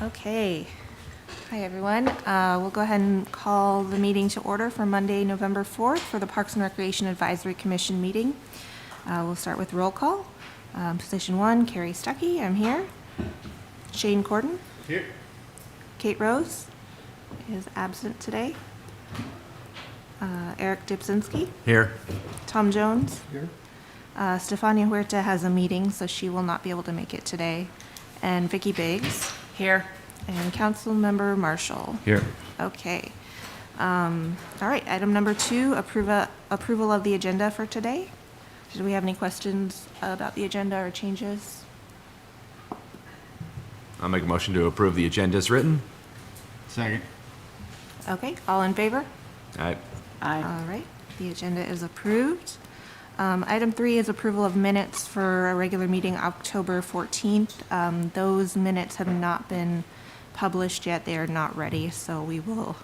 Okay. Hi, everyone. We'll go ahead and call the meeting to order for Monday, November 4th for the Parks and Recreation Advisory Commission meeting. We'll start with roll call. Position 1, Carrie Stuckey, I'm here. Shane Corden. Here. Kate Rose is absent today. Eric Dybzinski. Here. Tom Jones. Here. Stefania Huerta has a meeting, so she will not be able to make it today. And Vicki Biggs. Here. And Councilmember Marshall. Here. Okay. All right, item number 2, approval of the agenda for today. Do we have any questions about the agenda or changes? I'll make a motion to approve the agenda as written. Second. Okay, all in favor? Aye. All right, the agenda is approved. Item 3 is approval of minutes for a regular meeting October 14th. Those minutes have not been published yet. They are not ready, so we will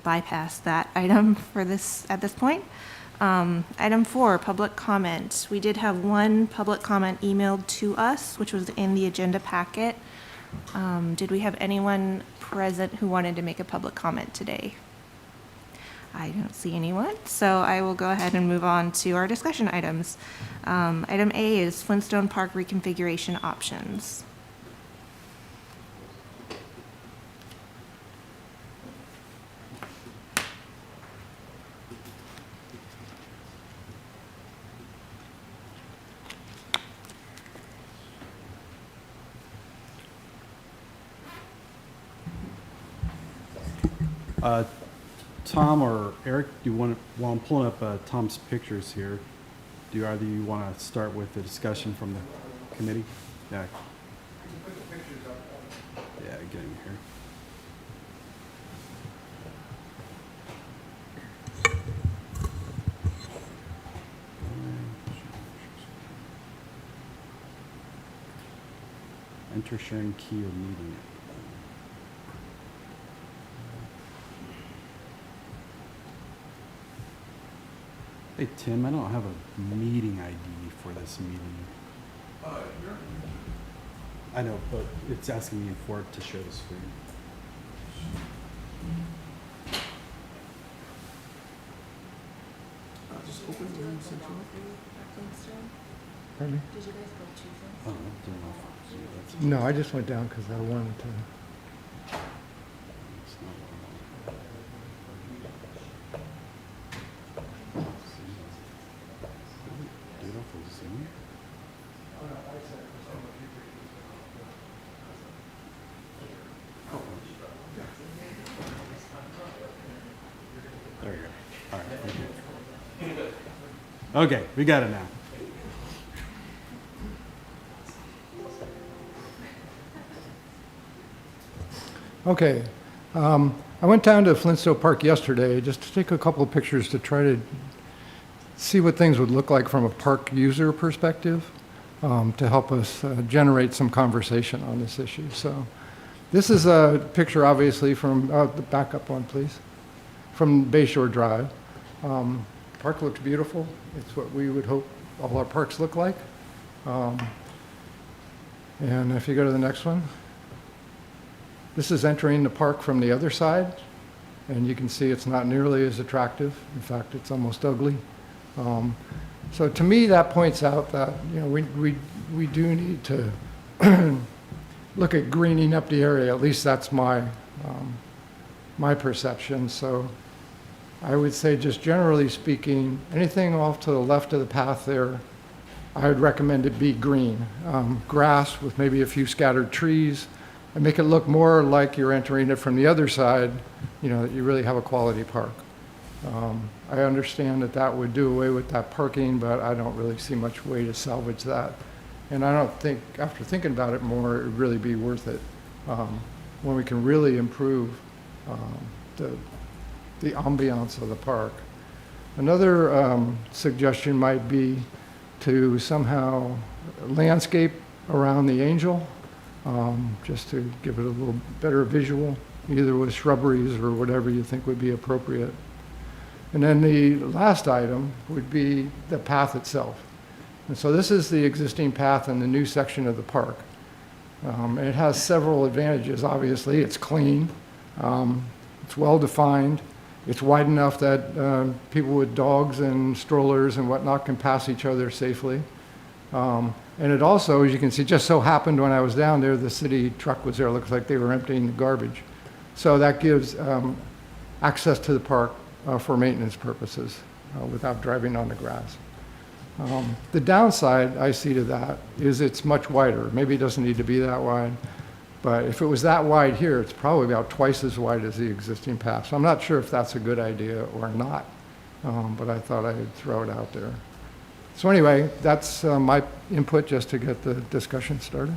bypass that item for this at this point. Item 4, public comment. We did have one public comment emailed to us, which was in the agenda packet. Did we have anyone present who wanted to make a public comment today? I don't see anyone, so I will go ahead and move on to our discussion items. Item A is Flintstone Park reconfiguration options. Tom or Eric, do you want to, while I'm pulling up Tom's pictures here, do either you want to start with the discussion from the committee? Yeah. Yeah, getting here. Enter sharing key or meeting. Hey, Tim, I don't have a meeting ID for this meeting. I know, but it's asking me for it to share the screen. Just open the room central. Did you guys go to Oh, I don't know if that's No, I just went down because I wanted to. it's not what I want. Do it off of Zoom? There you go. All right, thank you. Okay, we got it now. Okay. I went down to Flintstone Park yesterday just to take a couple of pictures to try to see what things would look like from a park user perspective to help us generate some conversation on this issue. So this is a picture, obviously, from the backup one, please, from Bayshore Drive. Park looks beautiful. It's what we would hope all our parks look like. And if you go to the next one, this is entering the park from the other side, and you can see it's not nearly as attractive. In fact, it's almost ugly. So to me, that points out that we do need to look at greening up the area. At least that's my perception. So I would say, just generally speaking, anything off to the left of the path there, I would recommend it be green. Grass with maybe a few scattered trees, and make it look more like you're entering it from the other side, that you really have a quality park. I understand that would do away with that parking, but I don't really see much way to salvage that. And I don't think, after thinking about it more, it would really be worth it when we can really improve the ambiance of the park. Another suggestion might be to somehow landscape around the Angel, just to give it a little better visual, either with shrubberies or whatever you think would be appropriate. And then the last item would be the path itself. And so this is the existing path in the new section of the park. It has several advantages, obviously. It's clean, it's well-defined, it's wide enough that people with dogs and strollers and whatnot can pass each other safely. And it also, as you can see, just so happened when I was down there, the city truck was there. It looks like they were emptying the garbage. So that gives access to the park for maintenance purposes without driving on the grass. The downside I see to that is it's much wider. Maybe it doesn't need to be that wide, but if it was that wide here, it's probably about twice as wide as the existing path. So I'm not sure if that's a good idea or not, but I thought I'd throw it out there. So anyway, that's my input just to get the discussion started.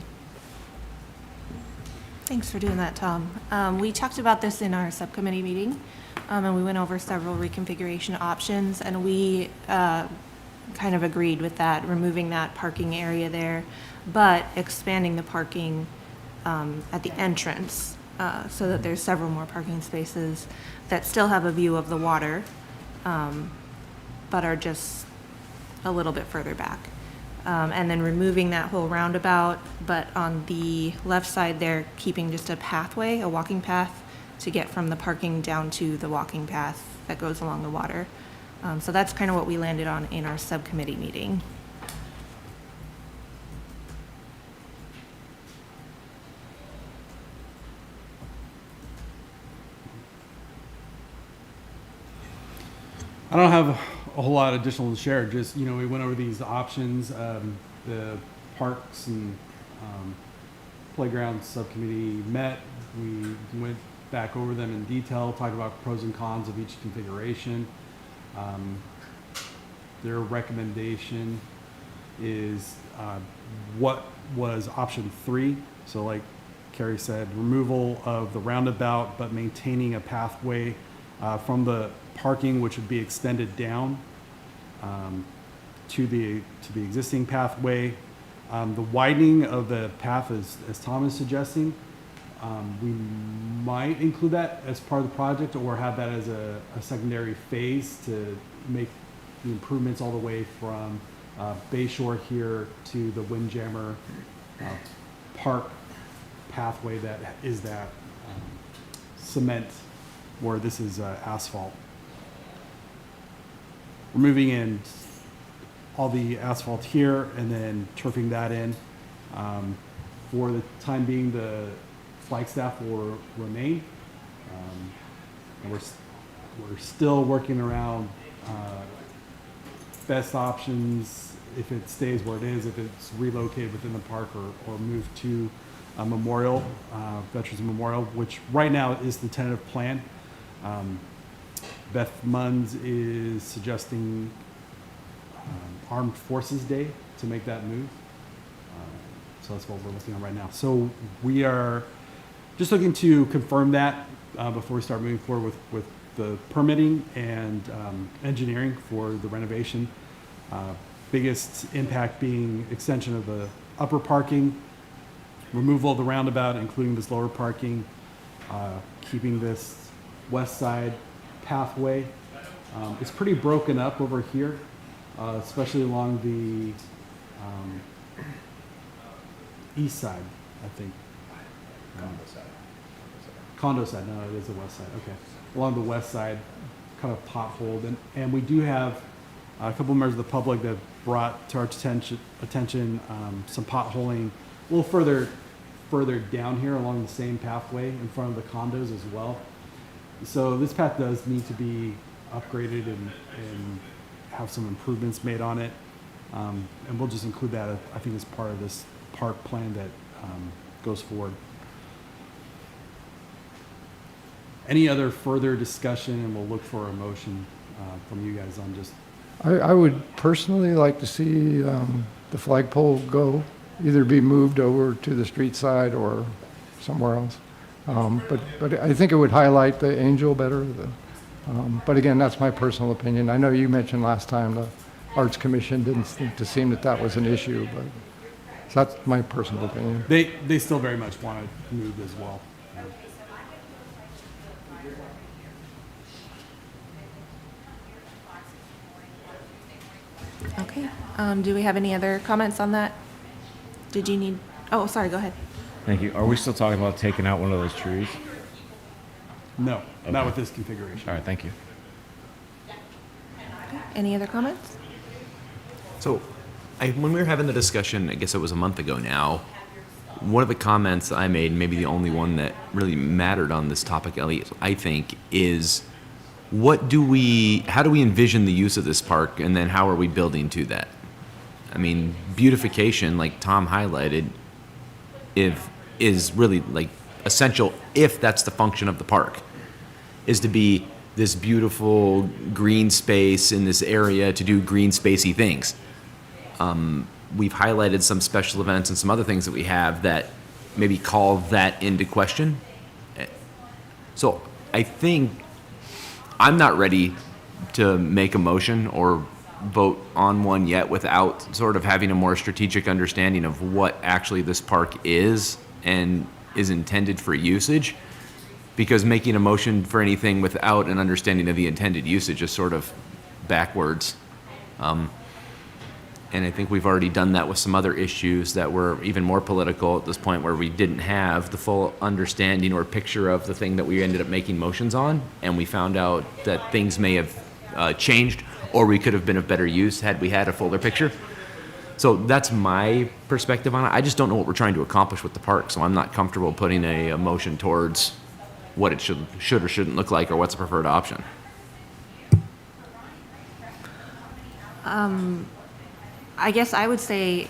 Thanks for doing that, Tom. We talked about this in our subcommittee meeting, and we went over several reconfiguration options, and we kind of agreed with that, removing that parking area there, but expanding the parking at the entrance so that there's several more parking spaces that still have a view of the water, but are just a little bit further back. And then removing that whole roundabout, but on the left side there, keeping just a pathway, a walking path to get from the parking down to the walking path that goes along the water. So that's kind of what we landed on in our subcommittee meeting. I don't have a whole lot additional to share. Just, we went over these options. The parks and playground subcommittee met. We went back over them in detail, talked about pros and cons of each configuration. Their recommendation is what was option 3. So like Carrie said, removal of the roundabout, but maintaining a pathway from the parking, which would be extended down to the existing pathway. The widening of the path, as Tom is suggesting, we might include that as part of the project or have that as a secondary phase to make the improvements all the way from Bayshore here to the Windjammer Park pathway that is that cement where this is asphalt. Removing in all the asphalt here and then turfing that in. For the time being, the Flagstaff will remain. And we're still working around best options if it stays where it is, if it's relocated within the park or moved to a memorial, Veterans Memorial, which right now is the tentative plan. Beth Munns is suggesting Armed Forces Day to make that move. So that's what we're looking at right now. So we are just looking to confirm that before we start moving forward with the permitting and engineering for the renovation. Biggest impact being extension of the upper parking, removal of the roundabout, including this lower parking, keeping this west side pathway. It's pretty broken up over here, especially along the east side, I think. Condo side, no, it is the west side, okay. Along the west side, kind of potholed. And we do have a couple members of the public that brought to our attention some potholing a little further down here along the same pathway in front of the condos as well. So this path does need to be upgraded and have some improvements made on it. And we'll just include that, I think, as part of this park plan that goes forward. Any other further discussion, and we'll look for a motion from you guys on just... I would personally like to see the flagpole go, either be moved over to the street side or somewhere else. But I think it would highlight the Angel better. But again, that's my personal opinion. I know you mentioned last time the Arts Commission didn't seem that was an issue, but so that's my personal opinion. They still very much want to move as well. Okay. Do we have any other comments on that? Did you need, oh, sorry, go ahead. Thank you. Are we still talking about taking out one of those trees? No, not Okay. with this configuration. All right, thank you. Any other comments? So, when we were having the discussion, I guess it was a month ago now, one of the comments I made, maybe the only one that really mattered on this topic, Elliot, I think, is how do we envision the use of this park, and then how are we building to that? I mean, beautification, like Tom highlighted, is really like essential if that's the function of the park, is to be this beautiful green space in this area to do green spacey things. We've highlighted some special events and some other things that we have that maybe call that into question. So I think I'm not ready to make a motion or vote on one yet without sort of having a more strategic understanding of what actually this park is and is intended for usage. Because making a motion for anything without an understanding of the intended usage is sort of backwards. And I think we've already done that with some other issues that were even more political at this point, where we didn't have the full understanding or picture of the thing that we ended up making motions on, and we found out that things may have changed, or we could have been of better use had we had a fuller picture. So that's my perspective on it. I just don't know what we're trying to accomplish with the park, so I'm not comfortable putting a motion towards what it should or shouldn't look like, or what's the preferred option. I guess I would say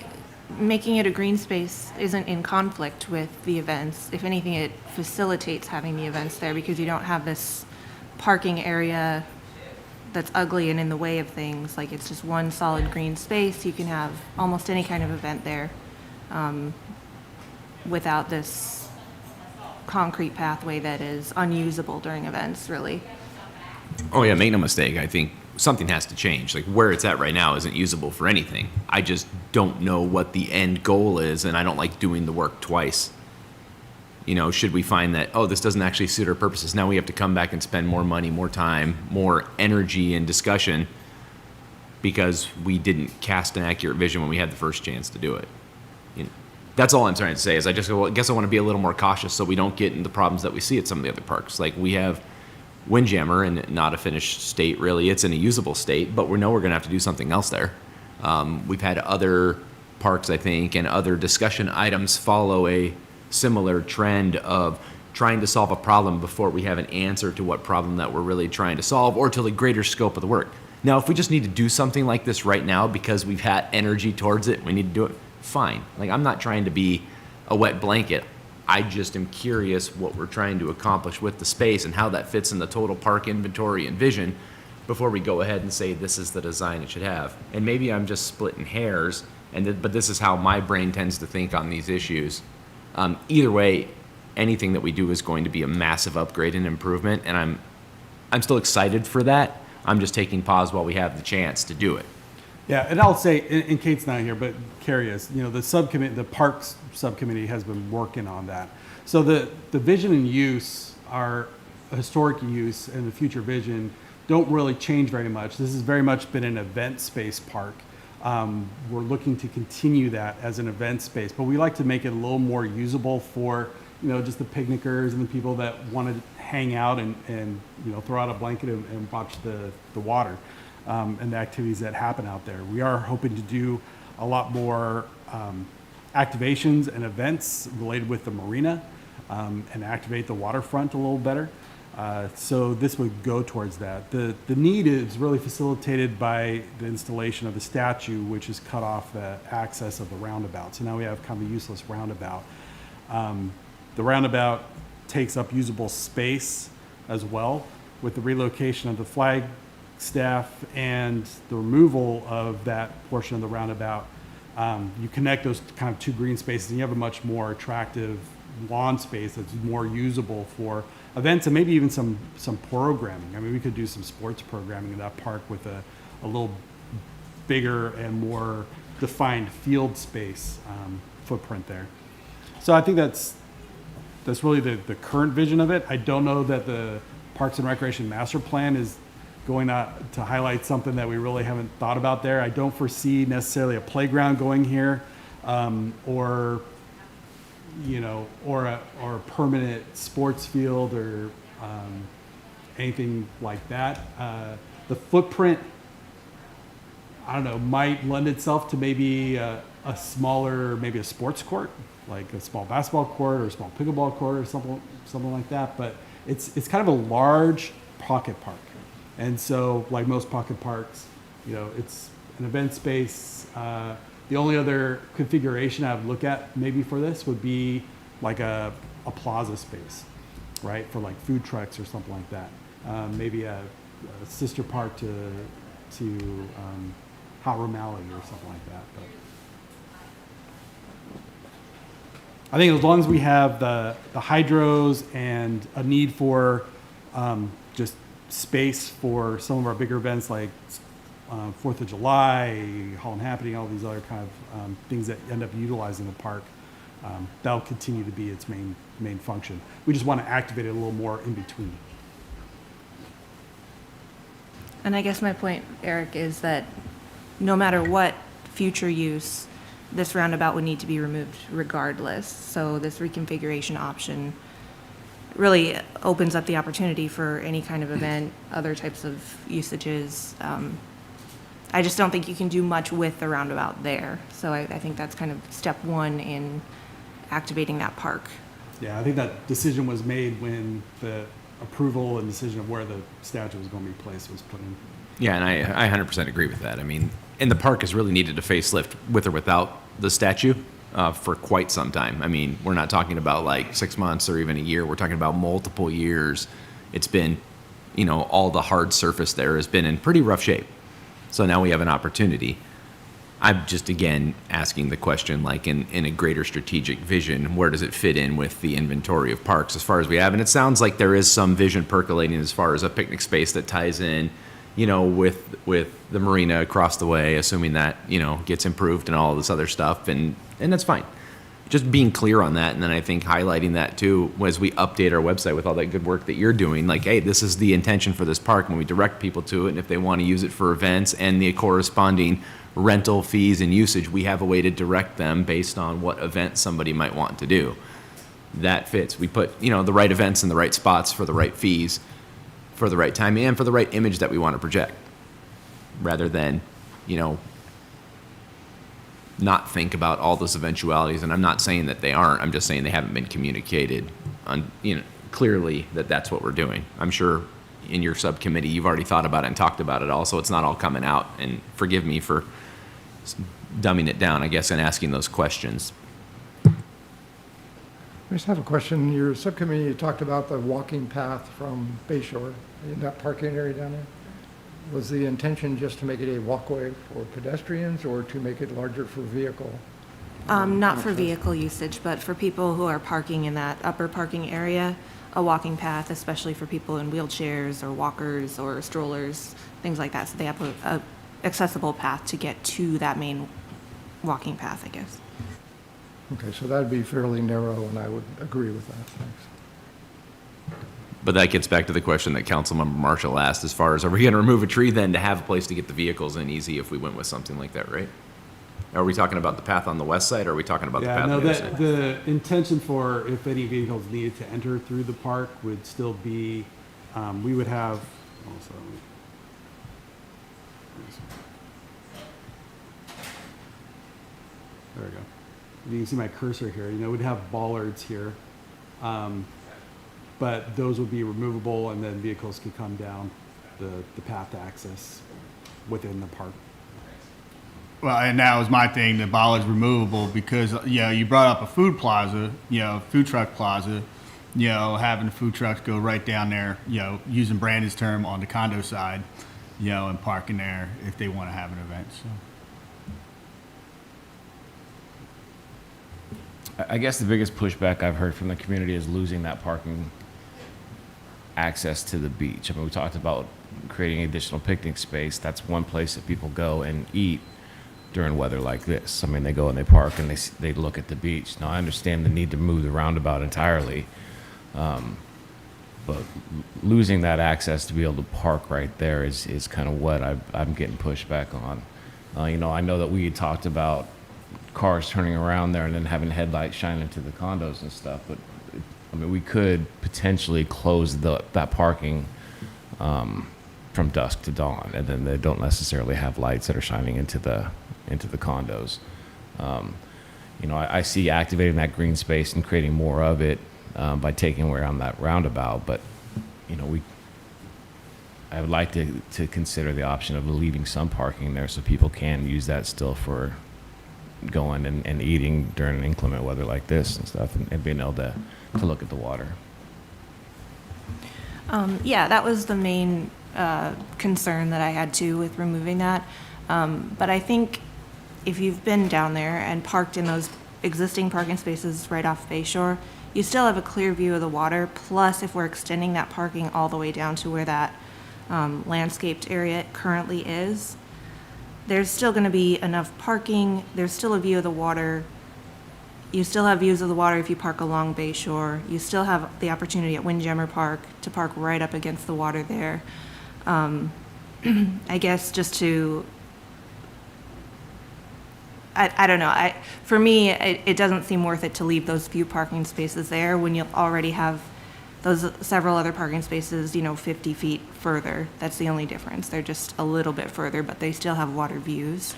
making it a green space isn't in conflict with the events. If anything, it facilitates having the events there, because you don't have this parking area that's ugly and in the way of things. Like, it's just one solid green space. You can have almost any kind of event there without this concrete pathway that is unusable during events, really. Oh yeah, make no mistake. I think something has to change. Like, where it's at right now isn't usable for anything. I just don't know what the end goal is, and I don't like doing the work twice. You know, should we find that, oh, this doesn't actually suit our purposes, now we have to come back and spend more money, more time, more energy and discussion because we didn't cast an accurate vision when we had the first chance to do it. You know, that's all I'm trying to say, is I guess I want to be a little more cautious so we don't get into the problems that we see at some of the other parks. Like, we have Windjammer in not a finished state, really. It's in a usable state, but we know we're going to have to do something else there. We've had other parks, I think, and other discussion items follow a similar trend of trying to solve a problem before we have an answer to what problem that we're really trying to solve, or to the greater scope of the work. Now, if we just need to do something like this right now because we've had energy towards it, we need to do it, fine. Like, I'm not trying to be a wet blanket. I just am curious what we're trying to accomplish with the space and how that fits in the total park inventory and vision before we go ahead and say this is the design it should have. And maybe I'm just splitting hairs, but this is how my brain tends to think on these issues. Either way, anything that we do is going to be a massive upgrade and improvement, and I'm still excited for that. I'm just taking pause while we have the chance to do it. Yeah, and I'll say, and Kate's not here, but Carrie is, the Parks Subcommittee has been working on that. So the vision and use, our historic use and the future vision don't really change very much. This has very much been an event space park. We're looking to continue that as an event space, but we like to make it a little more usable for, just the picnickers and the people that want to hang out and throw out a blanket and watch the water. And the activities that happen out there. We are hoping to do a lot more activations and events related with the marina and activate the waterfront a little better. So this would go towards that. The need is really facilitated by the installation of the statue, which has cut off the access of the roundabout. So now we have kind of a useless roundabout. The roundabout takes up usable space as well. With the relocation of the flag staff and the removal of that portion of the roundabout, you connect those kind of two green spaces and you have a much more attractive lawn space that's more usable for events and maybe even some programming. I mean, we could do some sports programming in that park with a little bigger and more defined field space footprint there. So I think that's really the current vision of it. I don't know that the Parks and Recreation Master Plan is going to highlight something that we really haven't thought about there. I don't foresee necessarily a playground going here or or a permanent sports field or anything like that. The footprint, I don't know, might lend itself to maybe a smaller, maybe a sports court, like a small basketball court or a small pickleball court or something like that. But it's kind of a large pocket park, and so like most pocket parks, it's an event space. The only other configuration I would look at maybe for this would be like a plaza space, right, for like food trucks or something like that. Maybe a sister park to Hot O'Malley or something like that. But I think as long as we have the hydros and a need for just space for some of our bigger events like 4th of July, Holland Happening, all these other kind of things that end up utilizing the park, that'll continue to be its main function. We just want to activate it a little more in between. And I guess my point, Eric, is that no matter what future use, this roundabout would need to be removed regardless. So this reconfiguration option really opens up the opportunity for any kind of event, other types of usages. I just don't think you can do much with the roundabout there. So I think that's kind of step one in activating that park. Yeah, I think that decision was made when the approval and decision of where the statue was going to be placed was put in. Yeah, and I 100% agree with that. I mean, and the park has really needed a facelift with or without the statue for quite some time. I mean, we're not talking about like 6 months or even a year. We're talking about multiple years. It's been, all the hard surface there has been in pretty rough shape. So now we have an opportunity. I'm just, again, asking the question, like in a greater strategic vision, where does it fit in with the inventory of parks as far as we have? And it sounds like there is some vision percolating as far as a picnic space that ties in, with the marina across the way, assuming that, gets improved and all this other stuff. And that's fine. Just being clear on that. And then I think highlighting that too, as we update our website with all that good work that you're doing, like, hey, this is the intention for this park when we direct people to it. And if they want to use it for events and the corresponding rental fees and usage, we have a way to direct them based on what event somebody might want to do. That fits. We put, the right events in the right spots for the right fees, for the right time, and for the right image that we want to project, rather than, not think about all those eventualities. And I'm not saying that they aren't. I'm just saying they haven't been communicated clearly that that's what we're doing. I'm sure in your subcommittee you've already thought about it and talked about it all, so it's not all coming out. And forgive me for dumbing it down, I guess, and asking those questions. I just have a question. In your subcommittee, you talked about the walking path from Bayshore in that parking area down there. Was the intention just to make it a walkway for pedestrians or to make it larger for vehicle? Not for vehicle usage, but for people who are parking in that upper parking area, a walking path, especially for people in wheelchairs or walkers or strollers, things like that. So they have a accessible path to get to that main walking path, I guess. Okay, so that'd be fairly narrow, and I would agree with that. Thanks. But that gets back to the question that Councilmember Marshall asked, as far as, are we going to remove a tree then to have a place to get the vehicles in easy if we went with something like that, right? Are we talking about the path on the west side, or are we talking about the path on the other side? The intention for if any vehicles needed to enter through the park would still be, we would have, there we go. You can see my cursor here. We'd have bollards here. But those would be removable, and then vehicles could come down the path to access within the park. Well, and that was my thing. The bollard's removable because you brought up a food plaza, food truck plaza, having the food trucks go right down there, using Brandon's term on the condo side, and parking there if they want to have an event. So. I guess the biggest pushback I've heard from the community is losing that parking access to the beach. I mean, we talked about creating additional picnic space. That's one place that people go and eat during weather like this. I mean, they go and they park and they look at the beach. Now, I understand the need to move the roundabout entirely, but losing that access to be able to park right there is kind of what I'm getting pushback on. I know that we had talked about cars turning around there and then having headlights shine into the condos and stuff. But I mean, we could potentially close that parking from dusk to dawn, and then they don't necessarily have lights that are shining into the condos. You know, I see activating that green space and creating more of it by taking away on that roundabout. But you know, I would like to consider the option of leaving some parking there so people can use that still for going and eating during inclement weather like this and stuff, and being able to look at the water. Yeah, that was the main concern that I had too with removing that. But I think if you've been down there and parked in those existing parking spaces right off Bayshore, you still have a clear view of the water. Plus, if we're extending that parking all the way down to where that landscaped area currently is, there's still going to be enough parking. There's still a view of the water. You still have views of the water if you park along Bayshore. You still have the opportunity at Windjammer Park to park right up against the water there. I guess just to, I don't know. For me, it doesn't seem worth it to leave those few parking spaces there when you'll already have those several other parking spaces, 50 feet further. That's the only difference. They're just a little bit further, but they still have water views.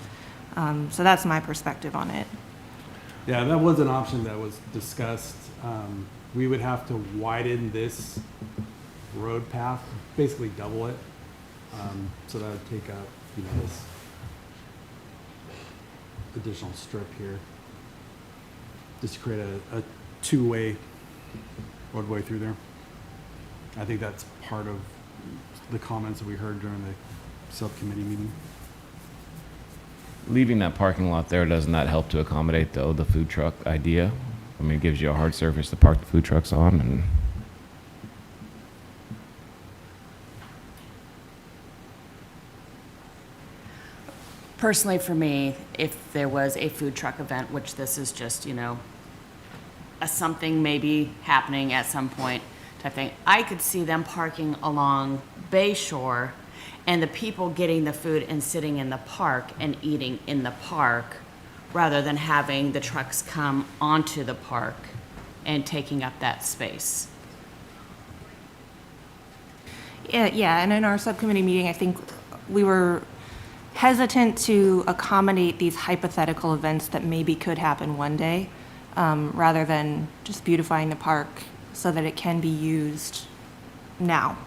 So that's my perspective on it. Yeah, that was an option that was discussed. We would have to widen this road path, basically double it. So that would take up, this additional strip here. Just to create a two-way roadway through there. I think that's part of the comments that we heard during the subcommittee meeting. Leaving that parking lot there, doesn't that help to accommodate the food truck idea? I mean, it gives you a hard surface to park the food trucks on, and Personally, for me, if there was a food truck event, which this is just, a something maybe happening at some point type thing, I could see them parking along Bayshore and the people getting the food and sitting in the park and eating in the park rather than having the trucks come onto the park and taking up that space. Yeah, and in our subcommittee meeting, I think we were hesitant to accommodate these hypothetical events that maybe could happen one day, rather than just beautifying the park so that it can be used now.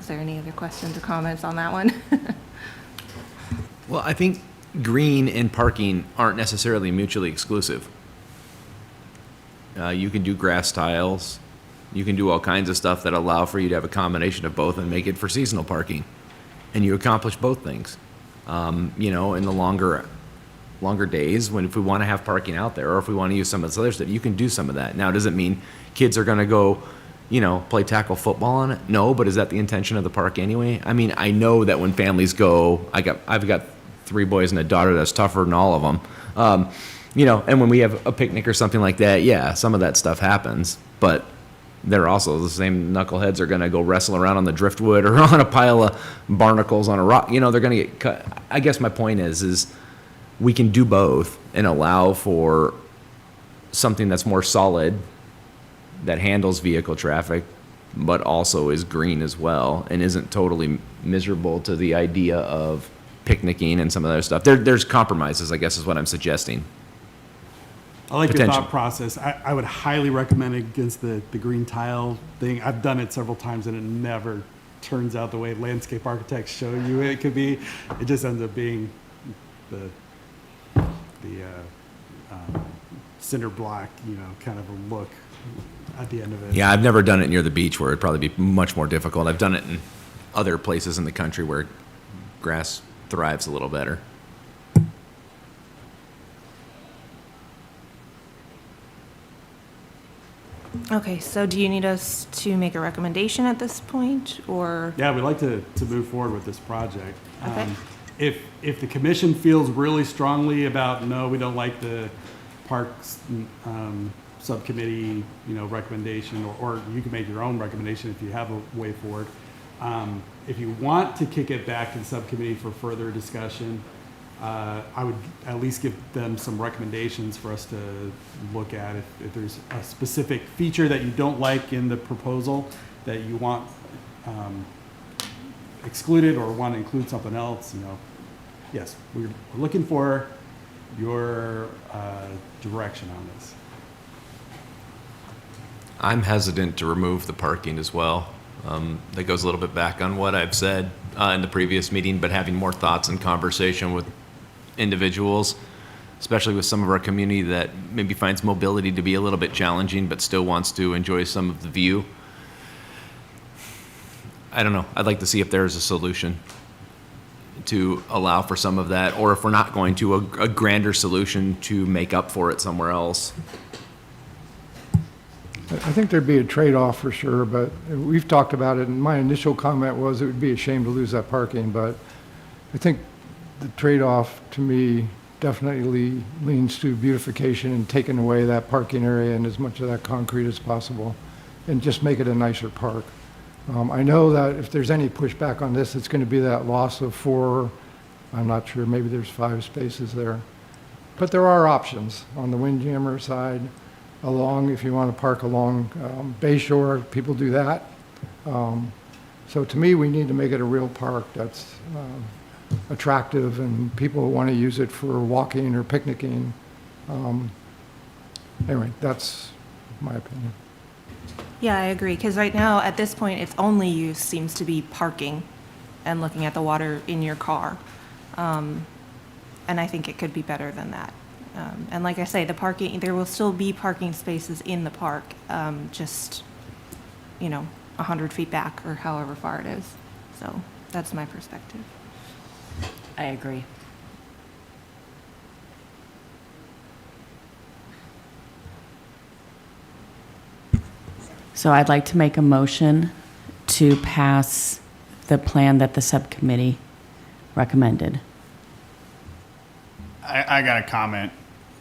Is there any other questions or comments on that one? Well, I think green and parking aren't necessarily mutually exclusive. You can do grass tiles. You can do all kinds of stuff that allow for you to have a combination of both and make it for seasonal parking. And you accomplish both things. In the longer days, if we want to have parking out there, or if we want to use some of this other stuff, you can do some of that. Now, does it mean kids are going to go, play tackle football on it? No, but is that the intention of the park anyway? I mean, I know that when families go, I've got 3 boys and a daughter that's tougher than all of them. And when we have a picnic or something like that, yeah, some of that stuff happens, but they're also the same knuckleheads are going to go wrestle around on the driftwood or on a pile of barnacles on a rock. They're going to get cut. I guess my point is we can do both and allow for something that's more solid, that handles vehicle traffic, but also is green as well and isn't totally miserable to the idea of picnicking and some of that stuff. There's compromises, I guess, is what I'm suggesting. I like your Potential. thought process. I would highly recommend against the green tile thing. I've done it several times and it never turns out the way landscape architects show you it could be. It just ends up being the cinder block, kind of a look at the end of it. Yeah, I've never done it near the beach where it'd probably be much more difficult. I've done it in other places in the country where grass thrives a little better. Okay, so do you need us to make a recommendation at this point, or? Yeah, we'd like to move forward with this project. Okay. If the commission feels really strongly about, no, we don't like the parks subcommittee, recommendation, or you can make your own recommendation if you have a way forward. If you want to kick it back to the subcommittee for further discussion, I would at least give them some recommendations for us to look at. If there's a specific feature that you don't like in the proposal that you want excluded or want to include something else, yes, we're looking for your direction on this. I'm hesitant to remove the parking as well. That goes a little bit back on what I've said in the previous meeting, but having more thoughts and conversation with individuals, especially with some of our community that maybe finds mobility to be a little bit challenging, but still wants to enjoy some of the view. I don't know. I'd like to see if there's a solution to allow for some of that, or if we're not going to, a grander solution to make up for it somewhere else. I think there'd be a trade-off for sure, but we've talked about it, and my initial comment was it would be a shame to lose that parking, but I think the trade-off to me definitely leans to beautification and taking away that parking area and as much of that concrete as possible, and just make it a nicer park. I know that if there's any pushback on this, it's going to be that loss of 4, I'm not sure, maybe there's 5 spaces there. But there are options on the Windjammer side, along, if you want to park along Bayshore, people do that. So to me, we need to make it a real park that's attractive and people want to use it for walking or picnicking. Anyway, that's my opinion. Yeah, I agree, because right now, at this point, its only use seems to be parking and looking at the water in your car. And I think it could be better than that. And like I say, the parking, there will still be parking spaces in the park, just, 100 feet back or however far it is. So that's my perspective. I agree. So I'd like to make a motion to pass the plan that the subcommittee recommended. I got a comment.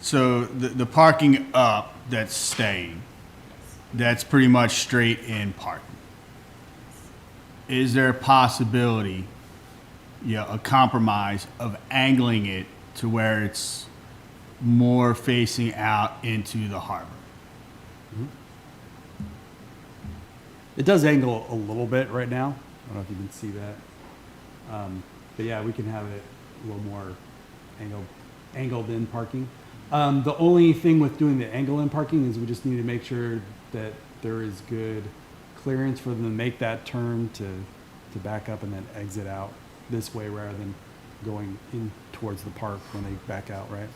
So the parking up that's staying, that's pretty much straight in parking. Is there a possibility, a compromise of angling it to where it's more facing out into the harbor? It does angle a little bit right now. I don't know if you can see that. But yeah, we can have it a little more angled in parking. The only thing with doing the angle in parking is we just need to make sure that there is good clearance for them to make that turn to back up and then exit out this way rather than going in towards the park when they back out, right?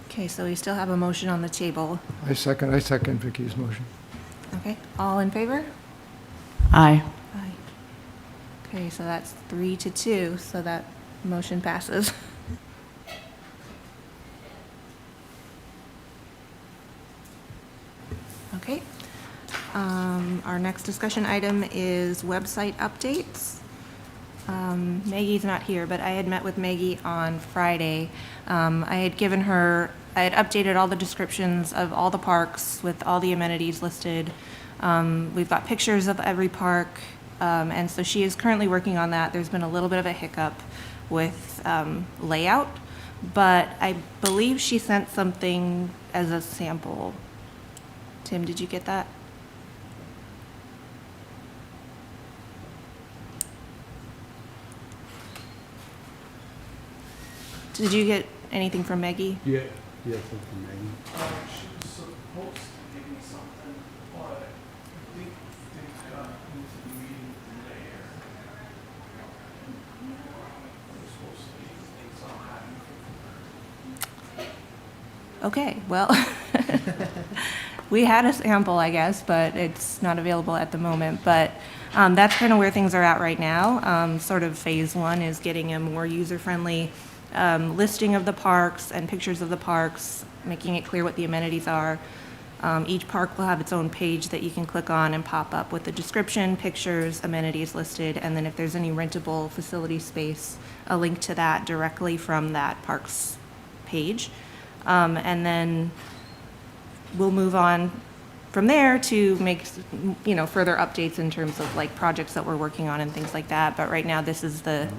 Okay, so we still have a motion on the table. I second Vicky's motion. Okay, all in favor? Aye. Aye. Okay, so that's 3-2, so that motion passes. Okay. Our next discussion item is website updates. Maggie's not here, but I had met with Maggie on Friday. I had updated all the descriptions of all the parks with all the amenities listed. We've got pictures of every park, and so she is currently working on that. There's been a little bit of a hiccup with layout, but I believe she sent something as a sample. Tim, did you get that? Did you get anything from Maggie? Yeah, something from Megan. She was supposed to give me something, but I think things got into the meeting later. There's supposed to be things on Okay, well, we had a sample, I guess, but it's not available at the moment. But that's kind of where things are at right now. Sort of phase 1 is getting a more user-friendly listing of the parks and pictures of the parks, making it clear what the amenities are. Each park will have its own page that you can click on and pop up with the description, pictures, amenities listed, and then if there's any rentable facility space, a link to that directly from that park's page. And then we'll move on from there to make, further updates in terms of like projects that we're working on and things like that. But right now, this is the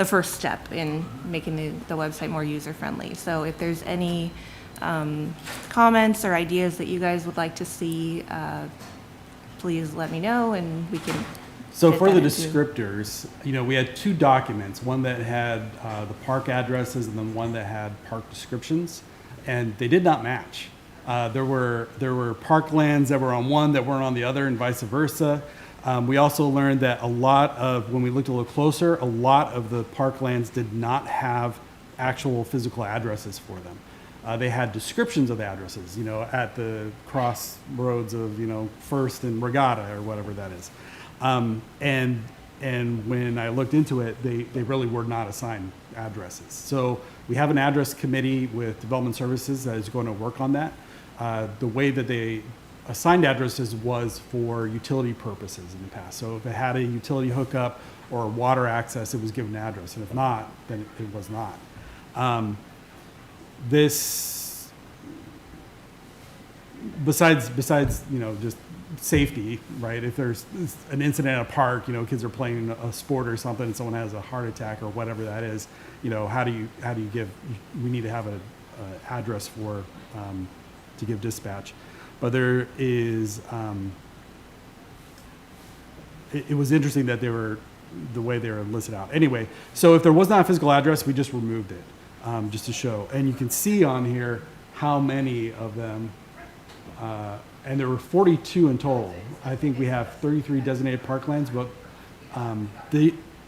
first step in making the website more user-friendly. So if there's any comments or ideas that you guys would like to see, please let me know and we can. So fit for that the into- descriptors, we had two documents, one that had the park addresses and then one that had park descriptions, and they did not match. There were parklands that were on one that weren't on the other and vice versa. We also learned that when we looked a little closer, a lot of the parklands did not have actual physical addresses for them. They had descriptions of the addresses, at the crossroads of, First and Regatta or whatever that is. And when I looked into it, they really were not assigned addresses. So we have an address committee with Development Services that is going to work on that. The way that they assigned addresses was for utility purposes in the past. So if it had a utility hookup or water access, it was given an address. And if not, then it was not. This, besides, just safety, right? If there's an incident at a park, kids are playing a sport or something and someone has a heart attack or whatever that is, how do you we need to have a address for, to give dispatch. But there is, it was interesting that the way they were listed out. Anyway, so if there was not a physical address, we just removed it, just to show. And you can see on here how many of them, and there were 42 in total. I think we have 33 designated parklands, but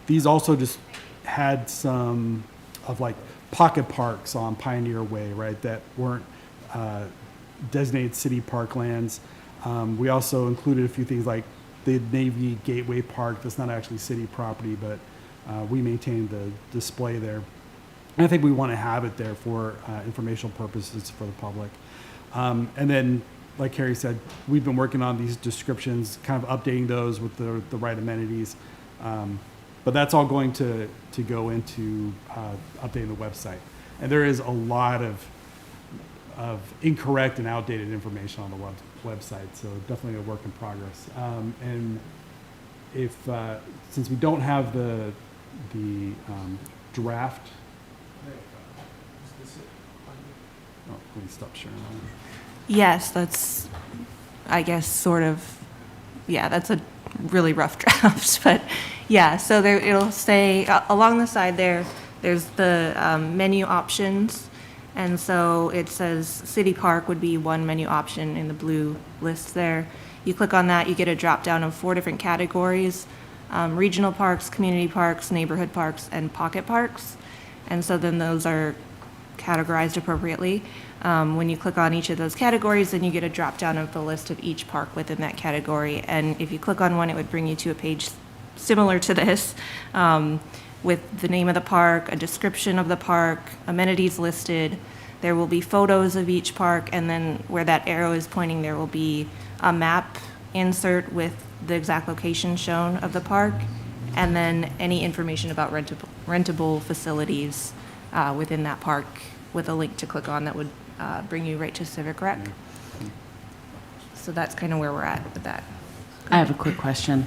these also just had some of like pocket parks on Pioneer Way, right, that weren't designated city parklands. We also included a few things like the Navy Gateway Park. That's not actually city property, but we maintain the display there. And I think we want to have it there for informational purposes for the public. And then, like Carrie said, we've been working on these descriptions, kind of updating those with the right amenities. But that's all going to go into updating the website. And there is a lot of incorrect and outdated information on the website, so definitely a work in progress. And if since we don't have the draft, let me stop sharing. Yes, that's, I guess, sort of, yeah, that's a really rough draft, but yeah, so there, it'll say, along the side there's the menu options, and so it says City Park would be one menu option in the blue list there. You click on that, you get a drop down of 4 different categories, regional parks, community parks, neighborhood parks, and pocket parks, and so then those are categorized appropriately. When you click on each of those categories, then you get a drop down of the list of each park within that category. And if you click on one, it would bring you to a page similar to this, with the name of the park, a description of the park, amenities listed. There will be photos of each park, and then where that arrow is pointing, there will be a map insert with the exact location shown of the park, and then any information about rentable facilities within that park with a link to click on that would bring you right to Civic Rec. So that's kind of where we're at with that. I have a quick question.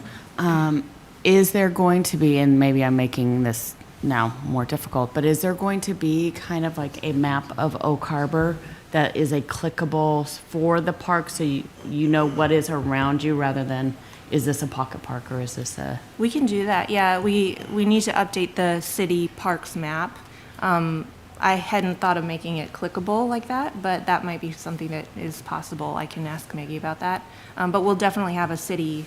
Is there going to be, and maybe I'm making this now more difficult, but is there going to be kind of like a map of Oak Harbor that is a clickable for the park, so you know what is around you rather than, is this a pocket park or is this a? We can do that, yeah. We need to update the city parks map. I hadn't thought of making it clickable like that, but that might be something that is possible. I can ask Maggie about that. But we'll definitely have a city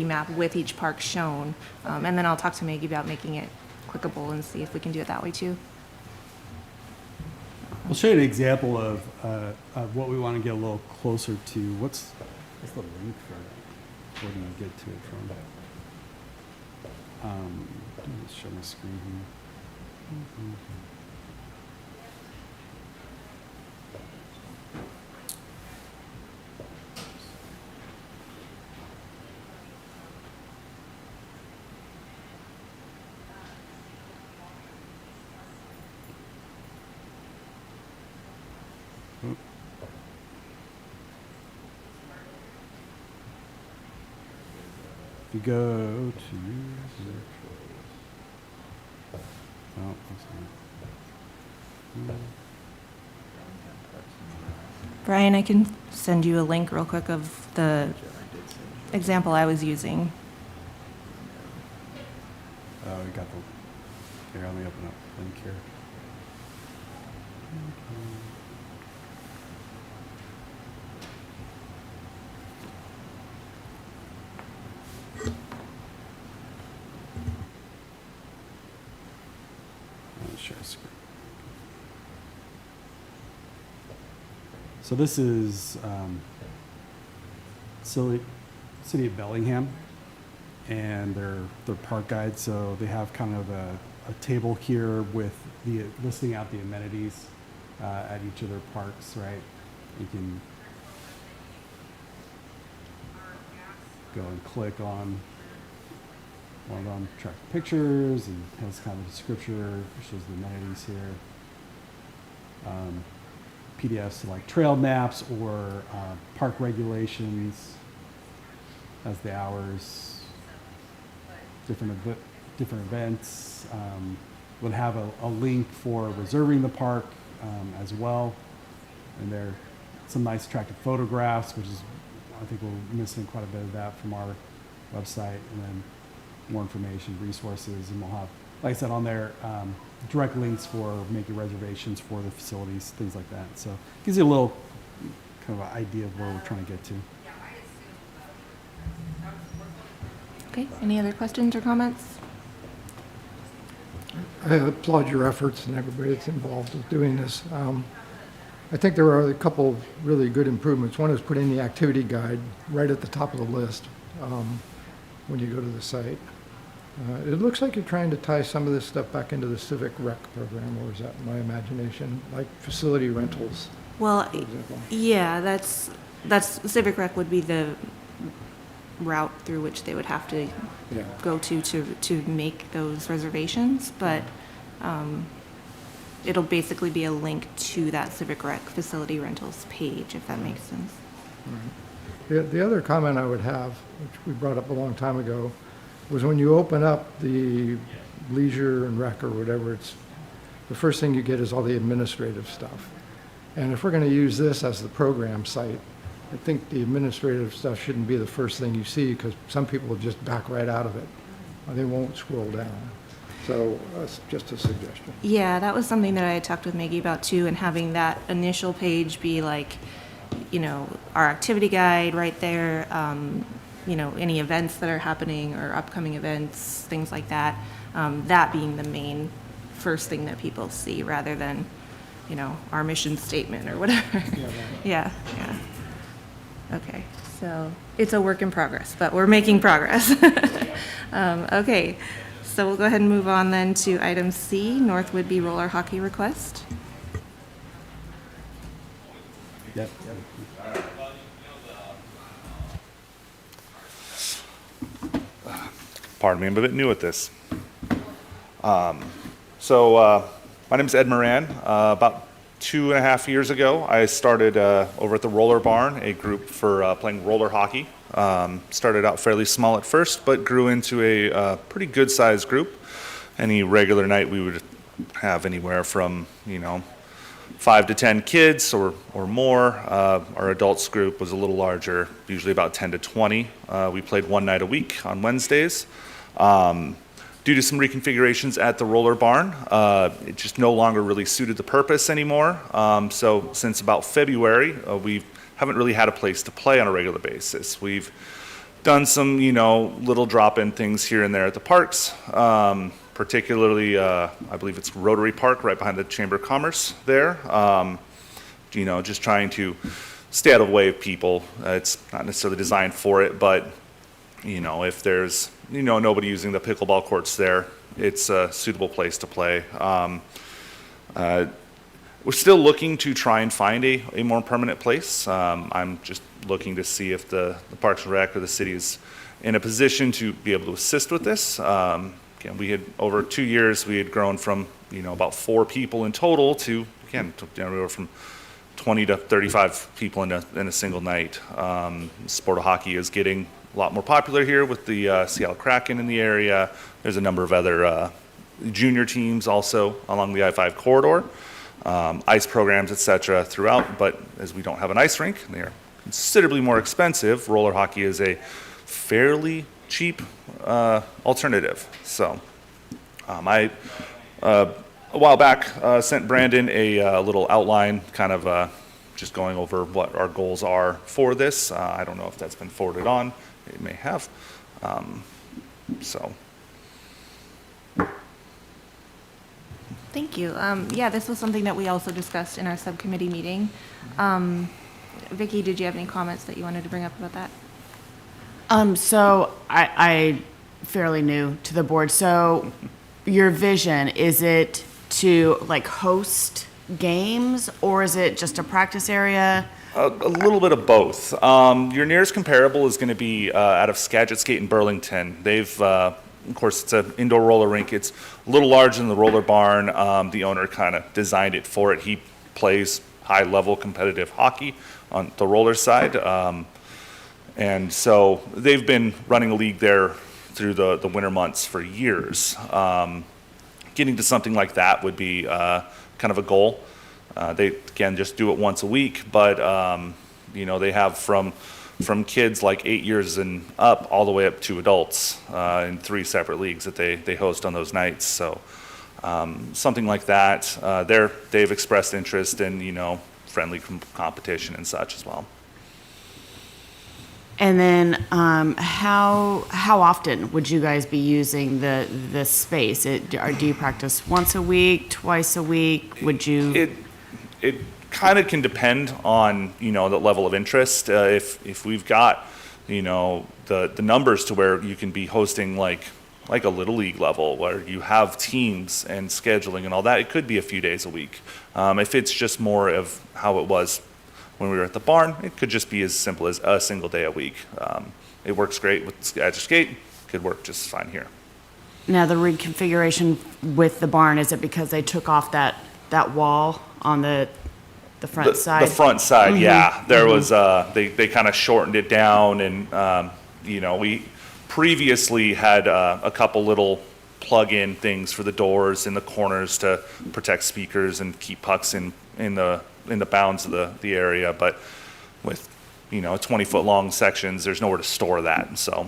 map with each park shown. And then I'll talk to Maggie about making it clickable and see if we can do it that way too. We'll show you an example of what we want to get a little closer to. What's the link for that? Where do you get to it from? Let me just show my screen here. If you go to, oh, that's not. Brian, I can send you a link real quick of the example I was using. Oh, we got the, here, let me open up the link here. Share screen. So this is City of Bellingham and their park guide. So they have kind of a table here with the listing out the amenities at each of their parks, right? You can go and click on one of them, track pictures, and has kind of a description, shows the amenities here. PDFs to like trail maps or park regulations, has the hours, different events. Would have a link for reserving the park as well. And there are some nice attractive photographs, which is, I think we're missing quite a bit of that from our website. And then more information, resources, and we'll have, like I said, on there, direct links for making reservations for the facilities, things like that. So it gives you a little kind of an idea of where we're trying to get to. Okay, any other questions or comments? I applaud your efforts and everybody that's involved with doing this. I think there are a couple of really good improvements. One is putting the activity guide right at the top of the list when you go to the site. It looks like you're trying to tie some of this stuff back into the civic rec program, or is that my imagination? Like facility rentals, Well, for example. yeah, that's Civic Rec would be the route through which they would have to Yeah. go to make those reservations, but it'll basically be a link to that Civic Rec facility rentals page, if that makes sense. The other comment I would have, which we brought up a long time ago, was when you open up the leisure and rec or whatever, it's the first thing you get is all the administrative stuff. And if we're going to use this as the program site, I think the administrative stuff shouldn't be the first thing you see, because some people will just back right out of it. They won't scroll down. So that's just a suggestion. Yeah, that was something that I had talked with Maggie about too, and having that initial page be like, you know, our activity guide right there, you know, any events that are happening or upcoming events, things like that. That being the main first thing that people see, rather than, you know, our mission statement or whatever. Yeah, yeah. Okay, so it's a work in progress, but we're making progress. Okay, so we'll go ahead and move on then to item C, North Whidbey roller hockey request. Yep. Pardon me, I'm a bit new at this. My name is Ed Moran. About 2.5 years ago, I started over at the Roller Barn, a group for playing roller hockey. Started out fairly small at first, but grew into a pretty good-sized group. Any regular night, we would have anywhere from, 5 to 10 kids or more. Our adults group was a little larger, usually about 10 to 20. We played one night a week on Wednesdays. Due to some reconfigurations at the Roller Barn, it just no longer really suited the purpose anymore. So since about February, we haven't really had a place to play on a regular basis. We've done some, little drop-in things here and there at the parks. Particularly, I believe it's Rotary Park right behind the Chamber of Commerce there. Just trying to stay out of the way of people. It's not necessarily designed for it, but, if there's, nobody using the pickleball courts there, it's a suitable place to play. We're still looking to try and find a more permanent place. I'm just looking to see if the Parks and Rec or the city is in a position to be able to assist with this. Again, we had, over 2 years, we had grown from, about 4 people in total to, again, anywhere from 20 to 35 people in a single night. Sport of hockey is getting, a lot more popular here with the Seattle Kraken in the area. There's a number of other junior teams also along the I-5 corridor, ice programs, etc. throughout. But as we don't have an ice rink, they are considerably more expensive. Roller hockey is a fairly cheap alternative. So I, a while back, sent Brandon a little outline, kind of just going over what our goals are for this. I don't know if that's been forwarded on. It may have. So. Thank you. Yeah, this was something that we also discussed in our subcommittee meeting. Vicky, did you have any comments that you wanted to bring up about that? So I fairly new to the board. So your vision, is it to like host games, or is it just a practice area? A little bit of both. Your nearest comparable is going to be out of Skagit Skate in Burlington. They've, of course, it's an indoor roller rink. It's a little larger than the roller barn. The owner kind of designed it for it. He plays high-level competitive hockey on the roller side. And so they've been running a league there through the winter months for years. Getting to something like that would be kind of a goal. They can just do it once a week, but they have from kids like 8 years and up all the way up to adults in 3 separate leagues that they host on those nights. So something like that. They've expressed interest in friendly competition and such as well. And then how often would you guys be using the space? Do you practice once a week, twice a week? Would you? It kind of can depend on the level of interest. If we've got the numbers to where you can be hosting like a little league level where you have teams and scheduling and all that, it could be a few days a week. If it's just more of how it was when we were at the barn, it could just be as simple as a single day a week. It works great with Skagit Skate. Could work just fine here. Now the reconfiguration with the barn, is it because they took off that wall on the front side? The front side, yeah. There was they kind of shortened it down, and we previously had a couple little plug-in things for the doors in the corners to protect speakers and keep pucks in the bounds of the area, but with 20-foot long sections, there's nowhere to store that. So.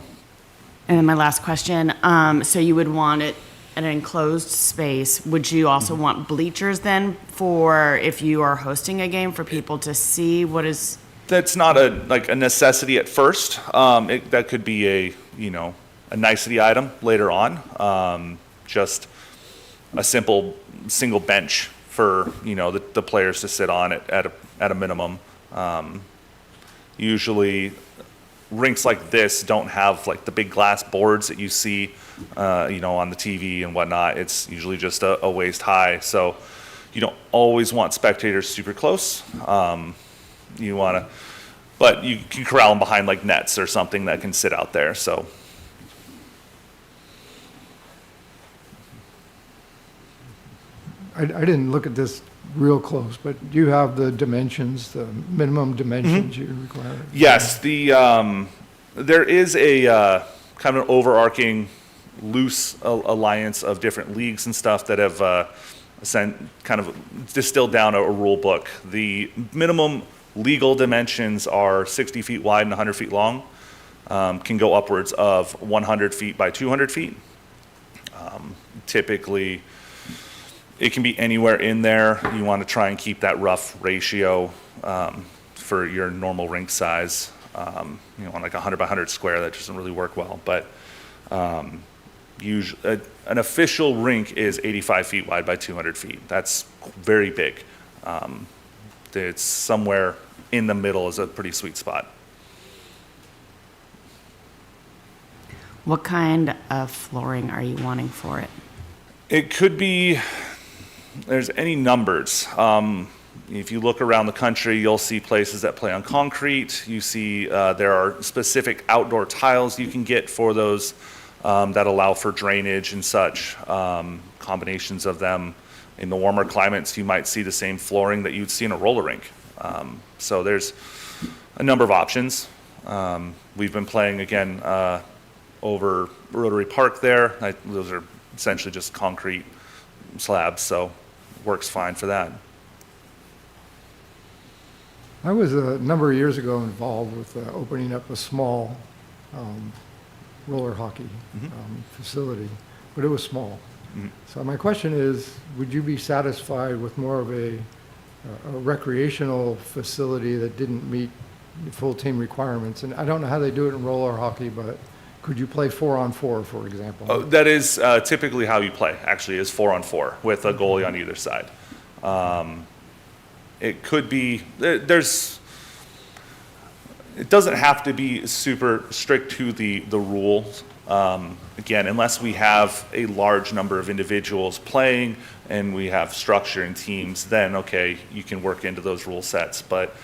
And then my last question, so you would want it an enclosed space. Would you also want bleachers then for if you are hosting a game for people to see what is? That's not a necessity at first. That could be a nicety item later on. Just a simple single bench for the players to sit on at a minimum. Usually, rinks like this don't have like the big glass boards that you see, on the TV and whatnot. It's usually just a waist high, so you don't always want spectators super close. But you can corral them behind like nets or something that can sit out there. So. I didn't look at this real close, but do you have the dimensions, the minimum dimensions you require? Yes, there is a kind of an overarching loose alliance of different leagues and stuff that have kind of distilled down a rule book. The minimum legal dimensions are 60 feet wide and 100 feet long, can go upwards of 100 feet by 200 feet. Typically, it can be anywhere in there. You want to try and keep that rough ratio for your normal rink size. On like 100 by 100 square, that doesn't really work well. But usually, an official rink is 85 feet wide by 200 feet. That's very big. It's somewhere in the middle is a pretty sweet spot. What kind of flooring are you wanting for it? It could be. There's any numbers. If you look around the country, you'll see places that play on concrete. You see there are specific outdoor tiles you can get for those that allow for drainage and such. Combinations of them. In the warmer climates, you might see the same flooring that you'd see in a roller rink. So there's a number of options. We've been playing again over Rotary Park there. Those are essentially just concrete slabs, so works fine for that. I was a number of years ago involved with opening up a small roller hockey facility, but it was small. So my question is, would you be satisfied with more of a recreational facility that didn't meet the full team requirements? And I don't know how they do it in roller hockey, but could you play 4-on-4, for example? Oh, that is typically how you play, actually, is 4-on-4 with a goalie on either side. It could be, it doesn't have to be super strict to the rules. Again, unless we have a large number of individuals playing and we have structure in teams, then okay, you can work into those rule sets. But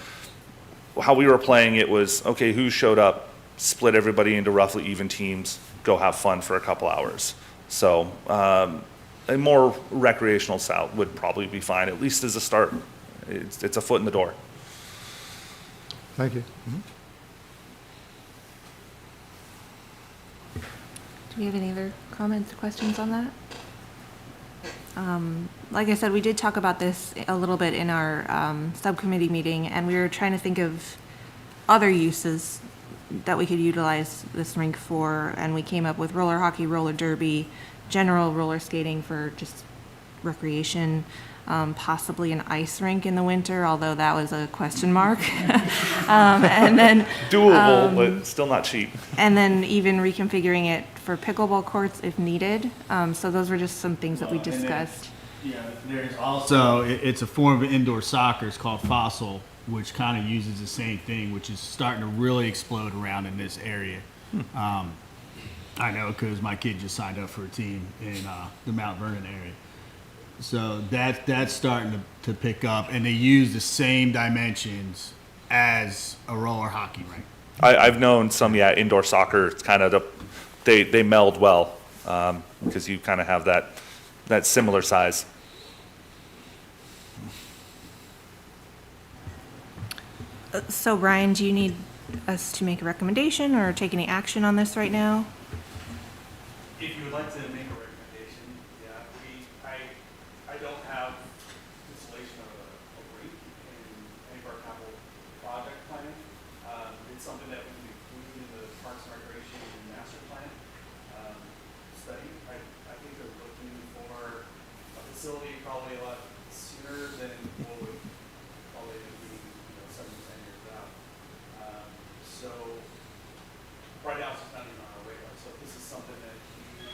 how we were playing it was, okay, who showed up, split everybody into roughly even teams, go have fun for a couple hours. So a more recreational style would probably be fine, at least as a start. It's a foot in the door. Thank you. Do we have any other comments or questions on that? Like I said, we did talk about this a little bit in our subcommittee meeting, and we were trying to think of other uses that we could utilize this rink for, and we came up with roller hockey, roller derby, general roller skating for just recreation, possibly an ice rink in the winter, although that was a question mark. And then Doable, but still not cheap. and then even reconfiguring it for pickleball courts if needed. So those were just some things that we discussed. Yeah, there's also, it's a form of indoor soccer. It's called Fossil, which kind of uses the same thing, which is starting to really explode around in this area. I know because my kid just signed up for a team in the Mount Vernon area. So that's starting to pick up, and they use the same dimensions as a roller hockey rink. I've known some, indoor soccer, it's kind of they meld well, because you kind of have that similar size. So Ryan, do you need us to make a recommendation or take any action on this right now? If you would like to make a recommendation, yeah, I don't have installation of a rink in any of our capital project planning. It's something that we can include in the Parks and Recreation Master Plan study. I think they're looking for a facility probably a lot sooner than what would probably be 7 to 10 years out. So right now it's just not even on our radar. So if this is something that you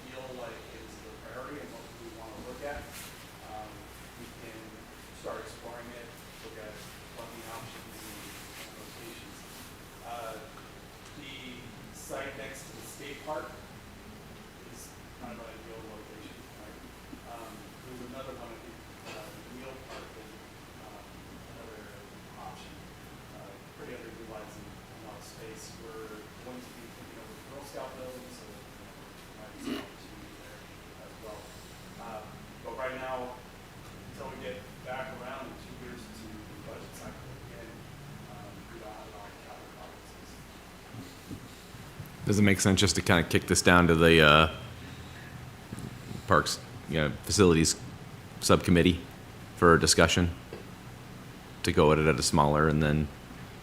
feel like is the priority and what we want to look at, we can start exploring it, look at funding options and locations. The site next to the skate park is kind of an ideal location, right? There's another one, I think, Neil Park is another option. Pretty underutilized in a lot of space. We're going to be taking over the Girl Scout building, so there might be some opportunity there as well. But right now, until we get back around in 2 years to the budget cycle again, we don't have a lot of capital projects. Does it make sense just to kind of kick this down to the parks, facilities subcommittee for a discussion? To go at it at a smaller and then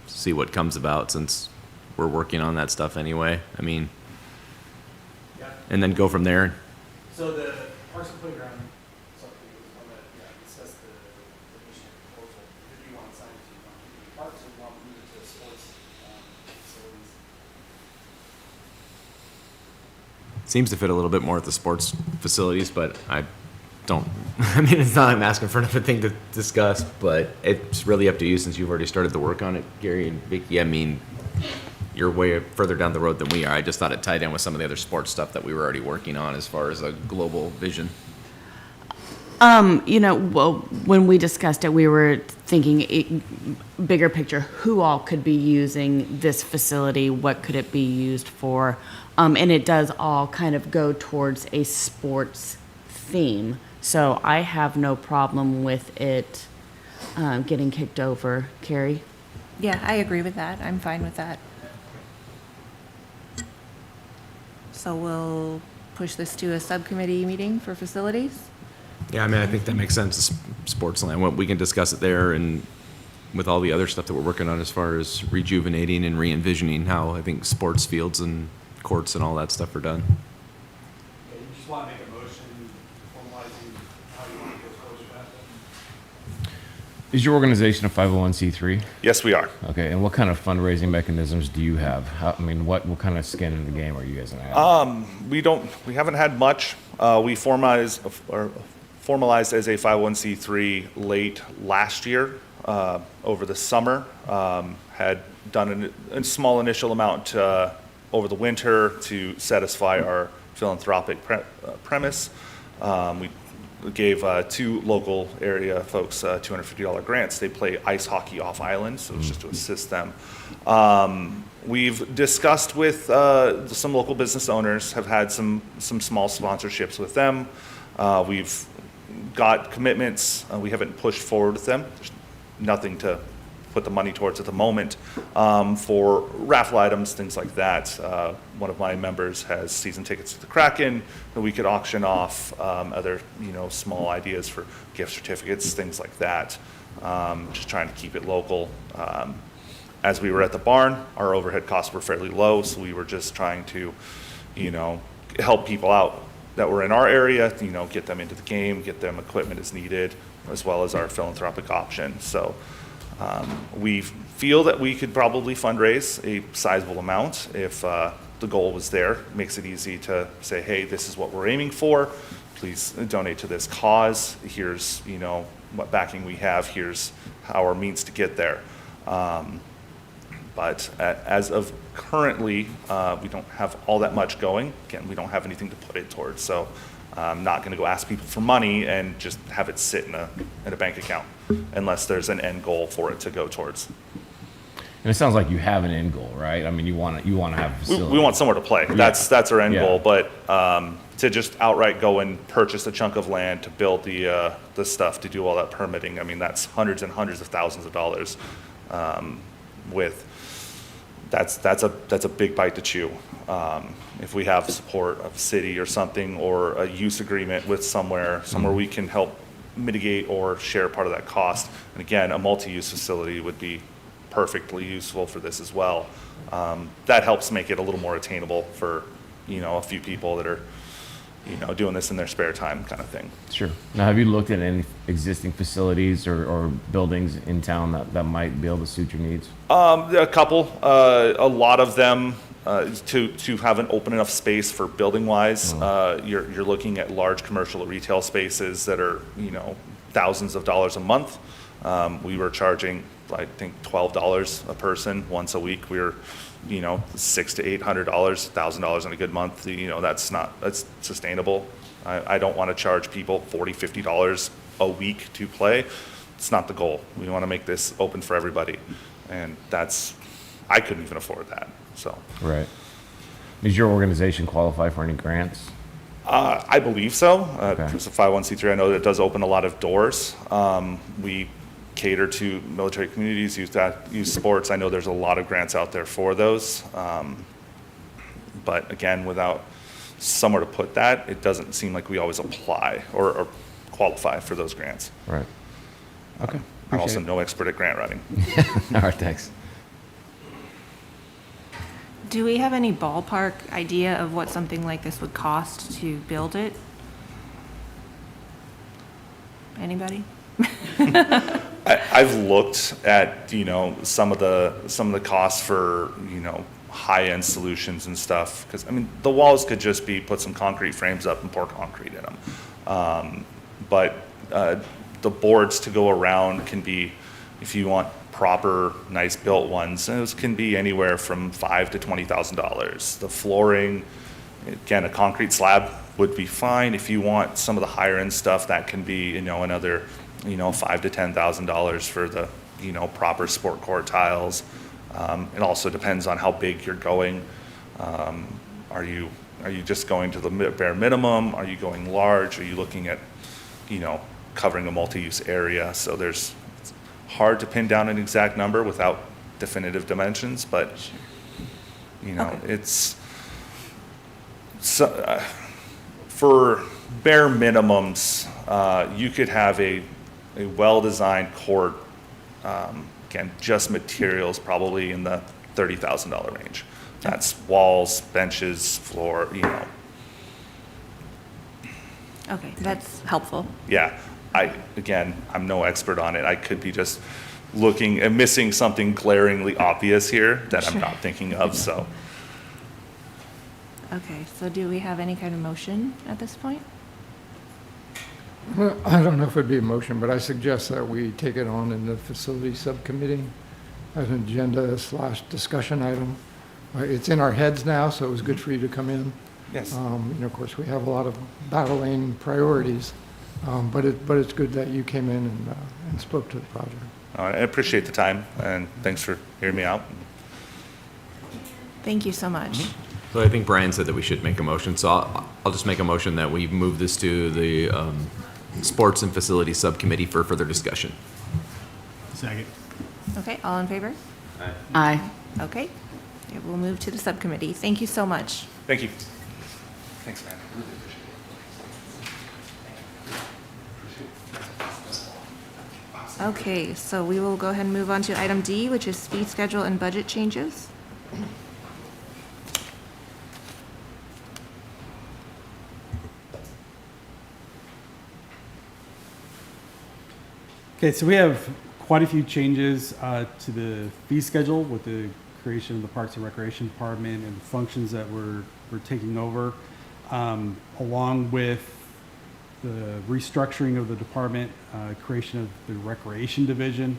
see what comes about, since we're working on that stuff anyway. I mean, Yeah. and then go from there. So the Parks and Playground subcommittee was one that, discussed the mission and proposal. Who do you want to sign it to? You want to keep it in parks or you want to move it to sports facilities? Seems to fit a little bit more at the sports facilities, but I don't, I mean, it's not like I'm asking for another thing to discuss, but it's really up to you since you've already started the work on it, Gary and Vicky. I mean, you're way further down the road than we are. I just thought it tied in with some of the other sports stuff that we were already working on as far as a global vision. Well, when we discussed it, we were thinking bigger picture, who all could be using this facility, what could it be used for? And it does all kind of go towards a sports theme. So I have no problem with it getting kicked over. Carrie? Yeah, I agree with that. I'm fine with that. So we'll push this to a subcommittee meeting for facilities. Yeah, I mean, I think that makes sense. Sports land, we can discuss it there, and with all the other stuff that we're working on as far as rejuvenating and re-envisioning how I think sports fields and courts and all that stuff are done. Okay, you just want to make a motion formalizing how you want to go forward with that then? Is your organization a 501c3? Yes, we are. Okay, and what kind of fundraising mechanisms do you have? How, I mean, what kind of skin in the game are you guys gonna have? We haven't had much. We formalized as a 501c3 late last year, over the summer. Had done a small initial amount over the winter to satisfy our philanthropic premise. We gave 2 local area folks $250 grants. They play ice hockey off island, so it's just to assist them. We've discussed with some local business owners, have had some small sponsorships with them. We've got commitments. We haven't pushed forward with them. There's nothing to put the money towards at the moment for raffle items, things like that. One of my members has season tickets to the Kraken that we could auction off. Other, small ideas for gift certificates, things like that. Just trying to keep it local. As we were at the barn, our overhead costs were fairly low, so we were just trying to, help people out that were in our area, get them into the game, get them equipment as needed, as well as our philanthropic option. So we feel that we could probably fundraise a sizable amount if the goal was there. It makes it easy to say, hey, this is what we're aiming for. Please donate to this cause. Here's, what backing we have. Here's our means to get there. But as of currently, we don't have all that much going. Again, we don't have anything to put it towards. So I'm not going to go ask people for money and just have it sit in a bank account unless there's an end goal for it to go towards. And it sounds like you have an end goal, right? I mean, you want to have a facility. We want somewhere to play. That's our end goal. But to just outright go and purchase a chunk of land to build the stuff, to do all that permitting, I mean, that's hundreds and hundreds of thousands of dollars. That's a big bite to chew. If we have support of city or something, or a use agreement with somewhere we can help mitigate or share part of that cost. And again, a multi-use facility would be perfectly useful for this as well. That helps make it a little more attainable for, a few people that are, doing this in their spare time kind of thing. Sure. Now, have you looked at any existing facilities or buildings in town that might be able to suit your needs? A couple, a lot of them, to have an open enough space for building wise, you're looking at large commercial or retail spaces that are, thousands of dollars a month. We were charging, I think, $12 a person once a week. We were, $600 to $800, $1,000 in a good month. That's sustainable. I don't want to charge people $40, $50 a week to play. It's not the goal. We want to make this open for everybody. And I couldn't even afford that, so. Right. Does your organization qualify for any grants? I believe so. Okay. It's a 501c3. I know that it does open a lot of doors. We cater to military communities, use sports. I know there's a lot of grants out there for those. But again, without somewhere to put that, it doesn't seem like we always apply or qualify for those grants. Right. Okay. I'm also Appreciate no expert at grant writing. it. All right, thanks. Do we have any ballpark idea of what something like this would cost to build it? Anybody? I've looked at, some of the costs for, high-end solutions and stuff. Because, the walls could just be put some concrete frames up and pour concrete in them. But the boards to go around can be, if you want proper, nice built ones, those can be anywhere from $5,000 to $20,000. The flooring, again, a concrete slab would be fine. If you want some of the higher end stuff, that can be, another, $5,000 to $10,000 for the, proper sport court tiles. It also depends on how big you're going. Are you just going to the bare minimum? Are you going large? Are you looking at, covering a multi-use area? So it's hard to pin down an exact number without definitive dimensions, but, Okay. it's for bare minimums, you could have a well-designed court, again, just materials probably in the $30,000 range. That's walls, benches, floor, you know. Okay, that's helpful. Yeah, I'm no expert on it. I could be just looking and missing something glaringly obvious here that I'm not thinking of, so. Okay, so do we have any kind of motion at this point? Well, I don't know if it'd be a motion, but I suggest that we take it on in the facility subcommittee as an agenda/discussion item. It's in our heads now, so it was good for you to come in. Yes. Of course, we have a lot of battling priorities, but it's good that you came in and spoke to the project. I appreciate the time, and thanks for hearing me out. Thank you so much. So I think Brian said that we should make a motion, so I'll just make a motion that we move this to the Sports and Facilities Subcommittee for further discussion. Second. Okay, all in favor? Aye. Okay, it will move to the subcommittee. Thank you so much. Thank you. Thanks, man. Really appreciate it. Okay, so we will go ahead and move on to item D, which is fee schedule and budget changes. Okay, so we have quite a few changes to the fee schedule with the creation of the Parks and Recreation Department and the functions that we're taking over, along with the restructuring of the department, creation of the Recreation Division,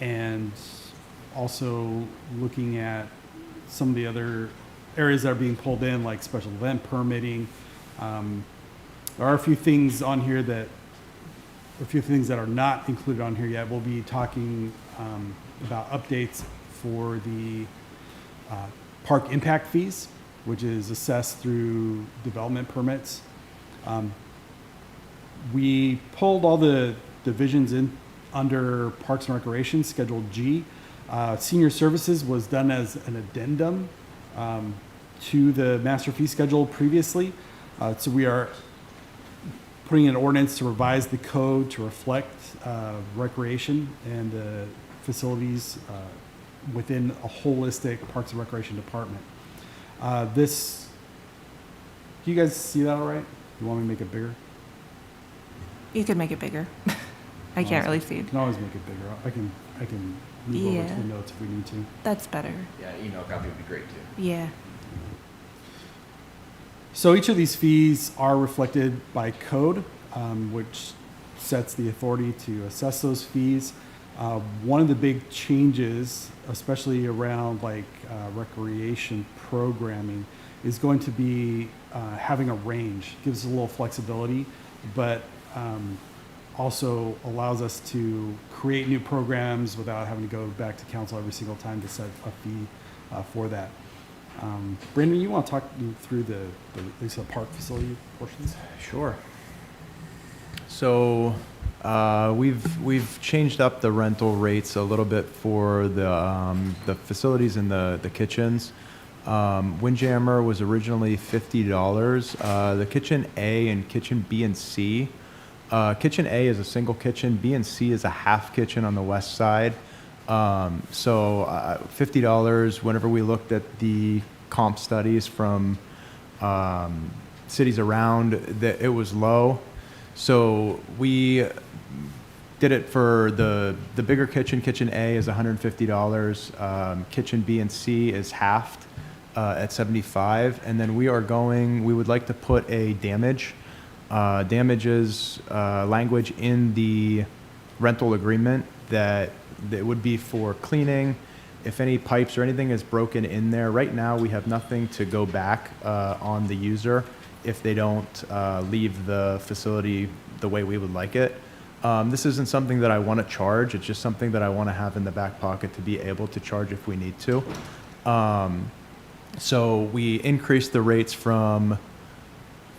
and also looking at some of the other areas that are being pulled in, like special event permitting. There are a few things on here that are not included on here yet. We'll be talking about updates for the park impact fees, which is assessed through development permits. We pulled all the divisions in under Parks and Recreation, Schedule G. Senior Services was done as an addendum to the master fee schedule previously. So we are putting an ordinance to revise the code to reflect recreation and facilities within a holistic Parks and Recreation department. Do you guys see that all right? You want me to make it bigger? You could make it bigger. I can't really see it. You can always make it bigger. I can move over to Yeah. the notes if we need to. That's better. Yeah, email copy would be great too. Yeah. So each of these fees are reflected by code, which sets the authority to assess those fees. One of the big changes, especially around recreation programming, is going to be having a range. Gives us a little flexibility, but also allows us to create new programs without having to go back to council every single time to set a fee for that. Brandon, you want to talk through at least the park facility portions? Sure. So we've changed up the rental rates a little bit for the facilities and the kitchens. Windjammer was originally $50. The kitchen A and kitchen B and C. Kitchen A is a single kitchen. B and C is a half kitchen on the west side. So $50. Whenever we looked at the comp studies from cities around, that it was low. So we did it for the bigger kitchen. Kitchen A is $150. Kitchen B and C is halved at $75. And then we would like to put a damages language in the rental agreement that would be for cleaning. If any pipes or anything is broken in there, right now we have nothing to go back on the user if they don't leave the facility the way we would like it. This isn't something that I want to charge. It's just something that I want to have in the back pocket to be able to charge if we need to. So we increased the rates for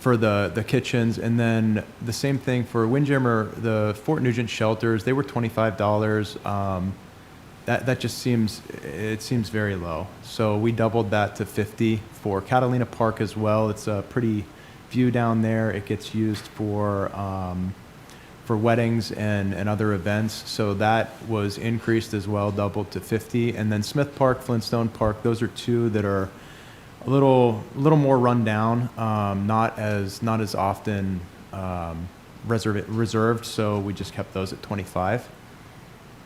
the kitchens, and then the same thing for Windjammer, the Fort Nugent shelters, they were $25. that just seems, it seems very low. So we doubled that to 50 for Catalina Park as well. It's a pretty view down there. It gets used for weddings and other events. So that was increased as well, doubled to 50. And then Smith Park, Flintstone Park, those are two that are a little more run down, not as often reserved. So we just kept those at 25.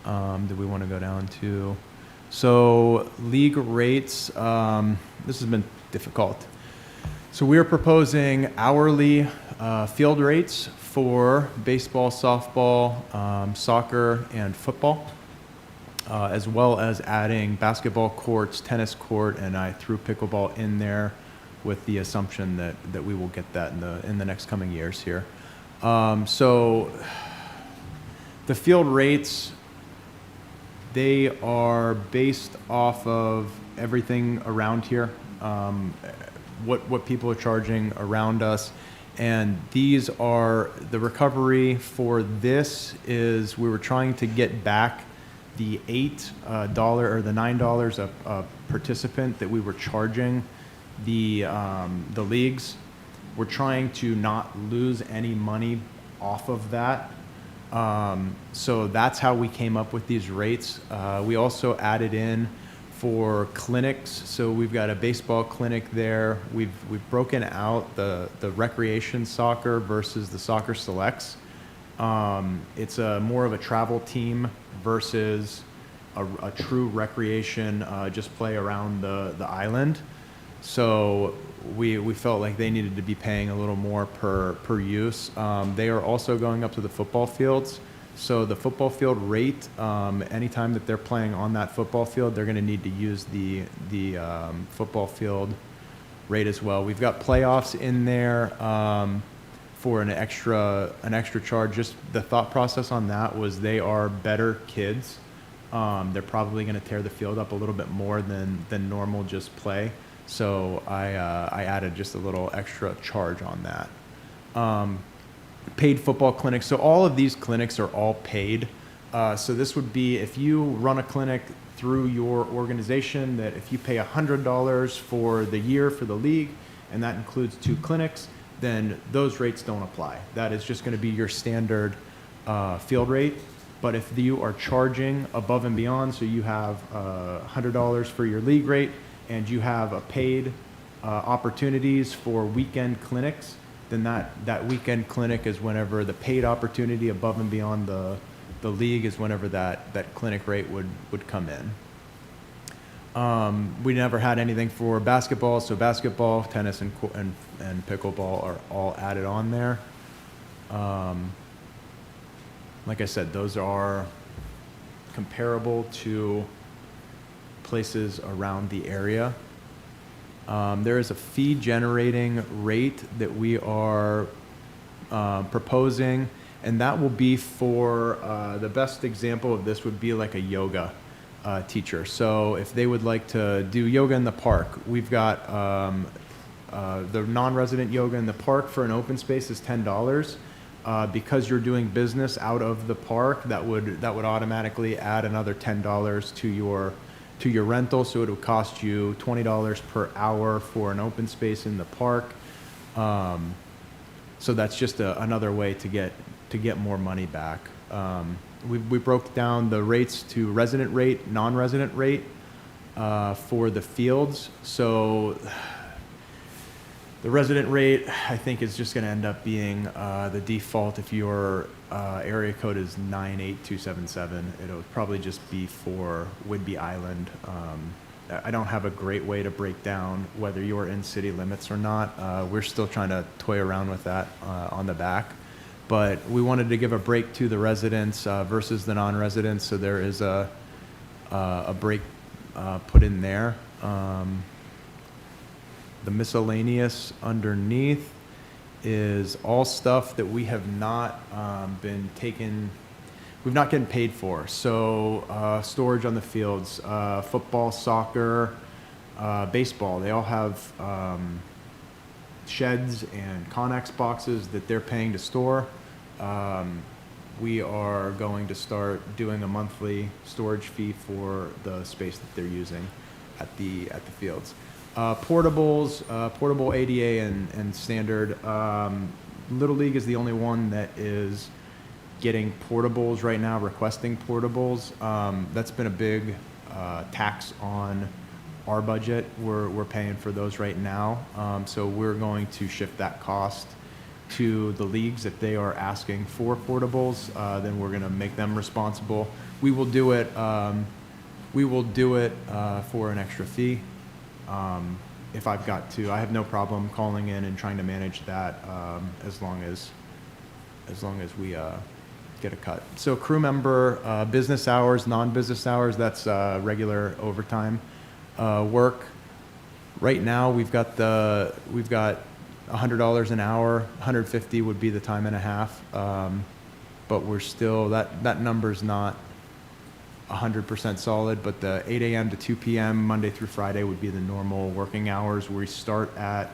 Did we want to go down to? So league rates, this has been difficult. So we are proposing hourly field rates for baseball, softball, soccer, and football, as well as adding basketball courts, tennis court, and I threw pickleball in there with the assumption that we will get that in the next coming years here. So the field rates, they are based off of everything around here, what people are charging around us. And these are, the recovery for this is, we were trying to get back the $8 or the $9 a participant that we were charging the leagues. We're trying to not lose any money off of that. So that's how we came up with these rates. We also added in for clinics. So we've got a baseball clinic there. We've broken out the recreation soccer versus the soccer selects. It's more of a travel team versus a true recreation, just play around the island. So we felt like they needed to be paying a little more per use. They are also going up to the football fields. So the football field rate, anytime that they're playing on that football field, they're going to need to use the football field rate as well. We've got playoffs in there for an extra charge. Just the thought process on that was they are better kids. They're probably going to tear the field up a little bit more than normal just play. So I added just a little extra charge on that. Paid football clinics. So all of these clinics are all paid. So this would be if you run a clinic through your organization, that if you pay $100 for the year for the league, and that includes 2 clinics, then those rates don't apply. That is just going to be your standard field rate. But if you are charging above and beyond, so you have $100 for your league rate, and you have a paid opportunities for weekend clinics, then that weekend clinic is whenever the paid opportunity above and beyond the league is whenever that clinic rate would come in. We never had anything for basketball, so basketball, tennis, and pickleball are all added on there. Like I said, those are comparable to places around the area. There is a fee generating rate that we are proposing, and that will be for the best example of this would be like a yoga teacher. So if they would like to do yoga in the park, we've got the non-resident yoga in the park for an open space is $10. Because you're doing business out of the park, that would automatically add another $10 to your rental, so it would cost you $20 per hour for an open space in the park. So that's just another way to get more money back. We broke down the rates to resident rate, non-resident rate for the fields. So the resident rate, I think, is just going to end up being the default. If your area code is 98277, it'll probably just be for Whidbey Island. I don't have a great way to break down whether you're in city limits or not. We're still trying to toy around with that on the back. But we wanted to give a break to the residents versus the non-residents, so there is a break put in there. The miscellaneous underneath is all stuff that we have not we've not getting paid for. So storage on the fields, football, soccer, baseball, they all have sheds and Connex boxes that they're paying to store. we are going to start doing a monthly storage fee for the space that they're using at the fields. Portables, portable ADA and standard. Little League is the only one that is getting portables right now, requesting portables. That's been a big tax on our budget. We're paying for those right now. So we're going to shift that cost to the leagues. If they are asking for portables, then we're going to make them responsible. We will do it. We will do it for an extra fee. If I've got to, I have no problem calling in and trying to manage that as long as we get a cut. So crew member, business hours, non-business hours, that's regular overtime work. Right now, we've got $100 an hour. $150 would be the time and a half. But we're still, that number's not 100% solid, but the 8 a.m. to 2 p.m. Monday through Friday would be the normal working hours. We start at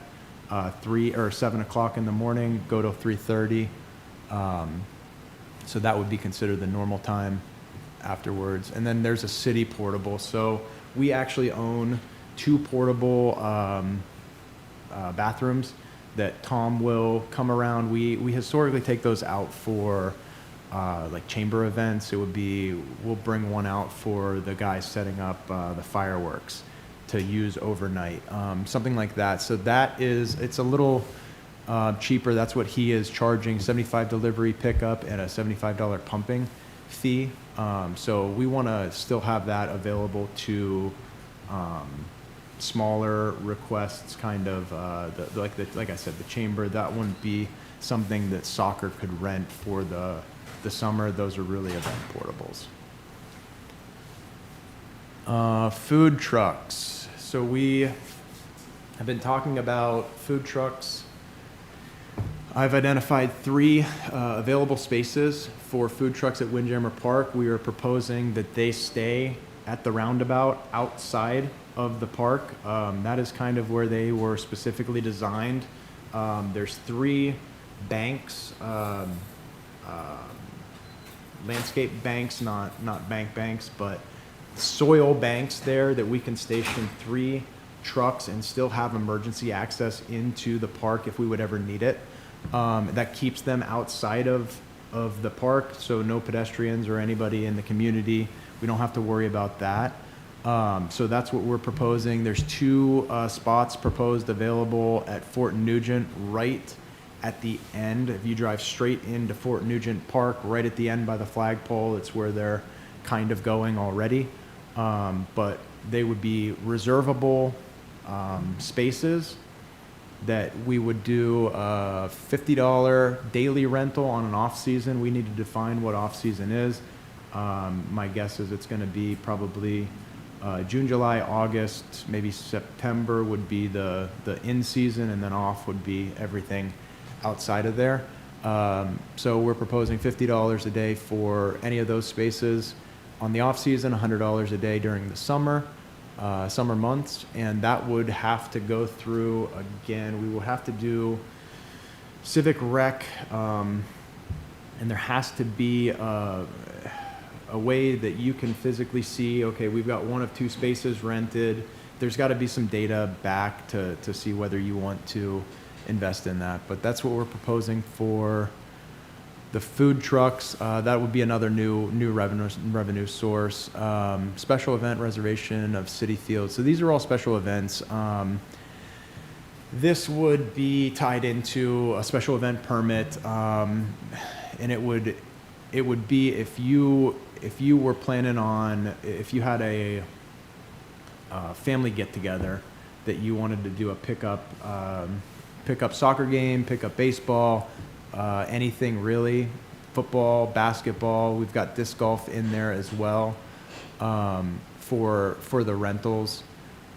3 or 7 o'clock in the morning, go till 3:30. So that would be considered the normal time afterwards. And then there's a city portable. So we actually own 2 portable bathrooms that Tom will come around. We historically take those out for like chamber events. It would be, we'll bring one out for the guys setting up the fireworks to use overnight, something like that. So that is, it's a little cheaper. That's what he is charging, $75 delivery pickup and a $75 pumping fee. So we want to still have that available to smaller requests, kind of like I said, the chamber. That wouldn't be something that soccer could rent for the summer. Those are really event portables. Food trucks. So we have been talking about food trucks. I've identified 3 available spaces for food trucks at Windjammer Park. We are proposing that they stay at the roundabout outside of the park. That is kind of where they were specifically designed. There's 3 banks, landscape banks, not banks, but soil banks there that we can station 3 trucks and still have emergency access into the park if we would ever need it. That keeps them outside of the park, so no pedestrians or anybody in the community. We don't have to worry about that. So that's what we're proposing. There's 2 spots proposed available at Fort Nugent, right at the end. If you drive straight into Fort Nugent Park, right at the end by the flagpole, it's where they're kind of going already. But they would be reservable spaces that we would do a $50 daily rental on an off-season. We need to define what off-season is. My guess is it's going to be probably June, July, August, maybe September would be the in-season, and then off would be everything outside of there. So we're proposing $50 a day for any of those spaces on the off-season, $100 a day during the summer months, and that would have to go through, again, we will have to do civic rec, and there has to be a way that you can physically see, okay, we've got 1 of 2 spaces rented. There's got to be some data back to see whether you want to invest in that. But that's what we're proposing for the food trucks. That would be another new revenue source. Special event reservation of City Field. So these are all special events. This would be tied into a special event permit, and it would be if you were planning on, if you had a family get together that you wanted to do a pickup soccer game, pickup baseball, anything really, football, basketball. We've got disc golf in there as well for the rentals.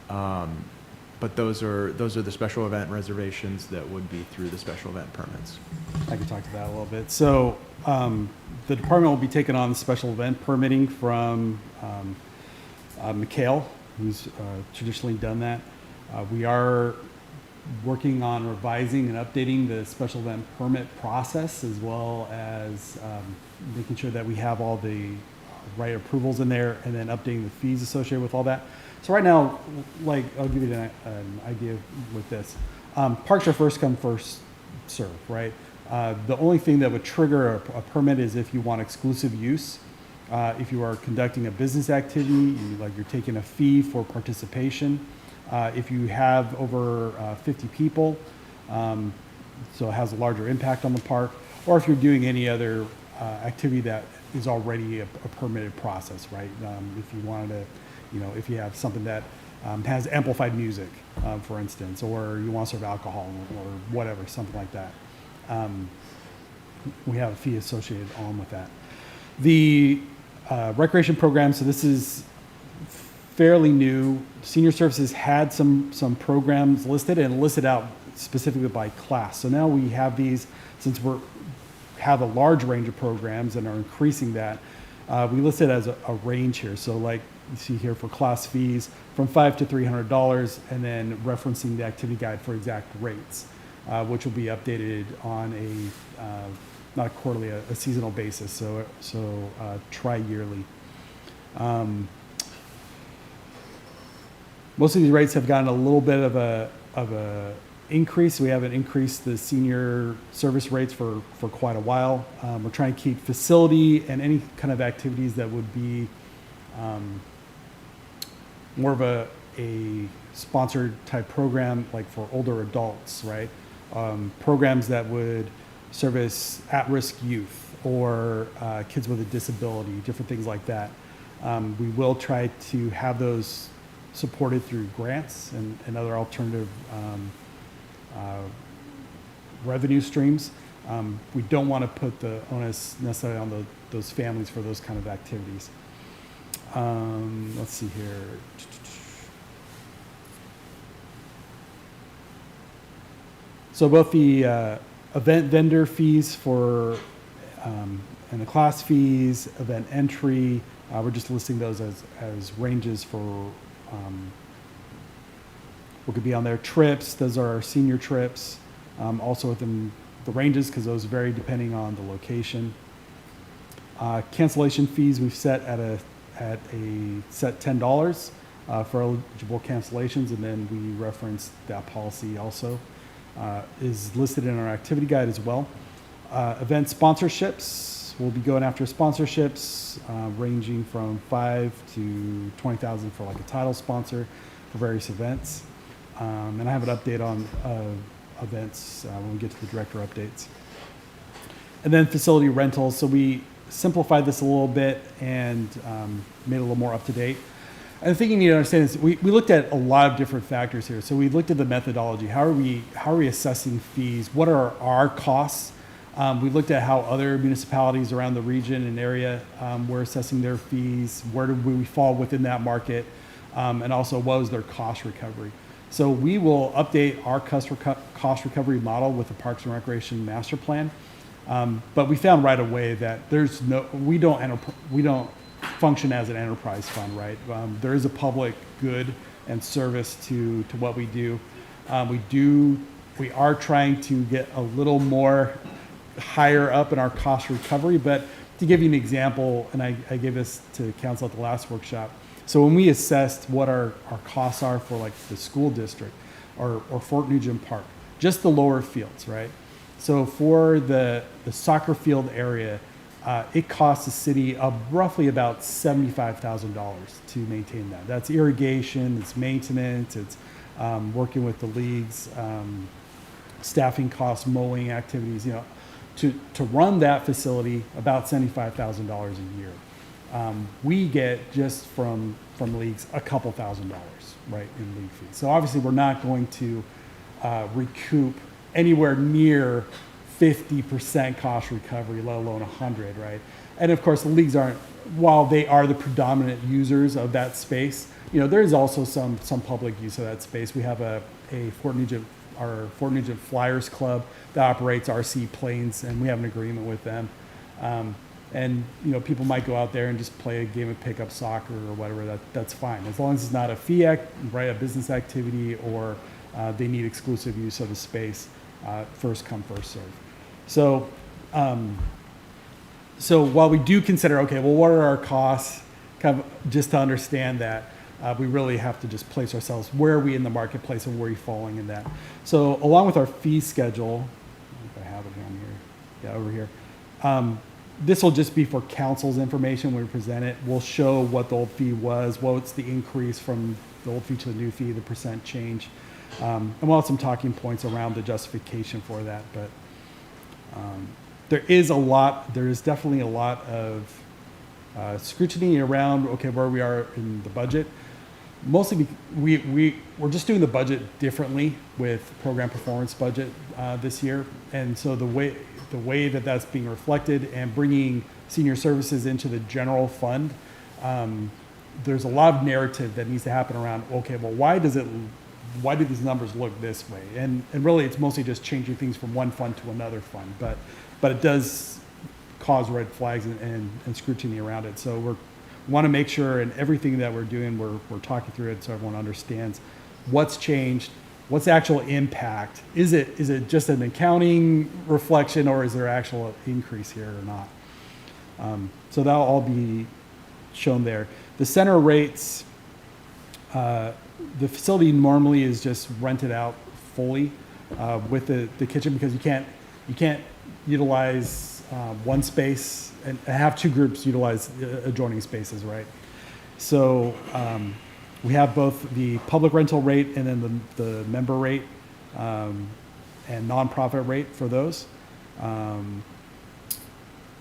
But those are the special event reservations that would be through the special event permits. I can talk to that a little bit. So the department will be taking on special event permitting from McHale, who's traditionally done that. We are working on revising and updating the special event permit process, as well as making sure that we have all the right approvals in there, and then updating the fees associated with all that. So right now, like, I'll give you an idea with this. Parks are first come, first serve, right? The only thing that would trigger a permit is if you want exclusive use. If you are conducting a business activity, you're taking a fee for participation. If you have over 50 people, so it has a larger impact on the park, or if you're doing any other activity that is already a permitted process, right? If you wanted to, if you have something that has amplified music, for instance, or you want to serve alcohol or whatever, something like that. We have a fee associated on with that. The recreation program, so this is fairly new. Senior Services had some programs listed and listed out specifically by class. So now we have these, since we have a large range of programs and are increasing that, we listed as a range here. So like you see here for class fees from $500 to $300, and then referencing the activity guide for exact rates, which will be updated on a not quarterly, a seasonal basis. So tri-yearly. Most of these rates have gotten a little bit of a increase. We haven't increased the senior service rates for quite a while. We're trying to keep facility and any kind of activities that would be more of a sponsored type program, like for older adults, right? Programs that would service at-risk youth or kids with a disability, different things like that. We will try to have those supported through grants and other alternative revenue streams. We don't want to put the onus necessarily on those families for those kind of activities. Let's see here. So both the event vendor fees for and the class fees, event entry, we're just listing those as ranges for what could be on their trips. Those are our senior trips, also within the ranges, because those vary depending on the location. Cancellation fees we've set at a set $10 for eligible cancellations, and then we reference that policy also. Is listed in our activity guide as well. Event sponsorships, we'll be going after sponsorships ranging from $5,000 to $20,000 for like a title sponsor for various events. And I have an update on events when we get to the director updates. And then facility rentals. So we simplified this a little bit and made it a little more up to date. And the thing you need to understand is we looked at a lot of different factors here. So we looked at the methodology. How are we assessing fees? What are our costs? We looked at how other municipalities around the region and area were assessing their fees. Where do we fall within that market? And also, what was their cost recovery? So we will update our cost recovery model with the Parks and Recreation Master Plan. But we found right away that we don't function as an enterprise fund, right? There is a public good and service to what we do. We are trying to get a little more higher up in our cost recovery, but to give you an example, and I gave this to council at the last workshop. So when we assessed what our costs are for like the school district or Fort Nugent Park, just the lower fields, right? So for the soccer field area, it costs the city roughly about $75,000 to maintain that. That's irrigation, it's maintenance, it's working with the leagues, staffing costs, mowing activities. To run that facility, about $75,000 a year. We get just from leagues a couple $1,000, right, in league fees. So obviously we're not going to recoup anywhere near 50% cost recovery, let alone 100, right? And of course, the leagues aren't, while they are the predominant users of that space, there is also some public use of that space. We have our Fort Nugent Flyers Club that operates RC planes, and we have an agreement with them. And people might go out there and just play a game of pickup soccer or whatever. That's fine, as long as it's not a fee a business activity or they need exclusive use of the space, first come, first serve. So, so while we do consider, okay, well, what are our costs, kind of just to understand that, we really have to just place ourselves, where are we in the marketplace and where are you falling in that? So along with our fee schedule, if I have it down here, yeah, over here. This will just be for council's information when we present it. We'll show what the old fee was, what's the increase from the old fee to the new fee, the percent change. And we'll have some talking points around the justification for that, but there is definitely a lot of scrutiny around, okay, where we are in the budget. Mostly we're just doing the budget differently with program performance budget this year. And so the way that that's being reflected and bringing senior services into the general fund, there's a lot of narrative that needs to happen around, okay, well, why do these numbers look this way? And really it's mostly just changing things from one fund to another fund, but it does cause red flags and scrutiny around it. So we want to make sure in everything that we're doing, we're talking through it so everyone understands what's changed, what's the actual impact. Is it just an accounting reflection, or is there actual increase here or not? So that'll all be shown there. The center rates, the facility normally is just rented out fully with the kitchen, because you can't utilize one space and have two groups utilize adjoining spaces, right? So we have both the public rental rate and then the member rate and nonprofit rate for those. And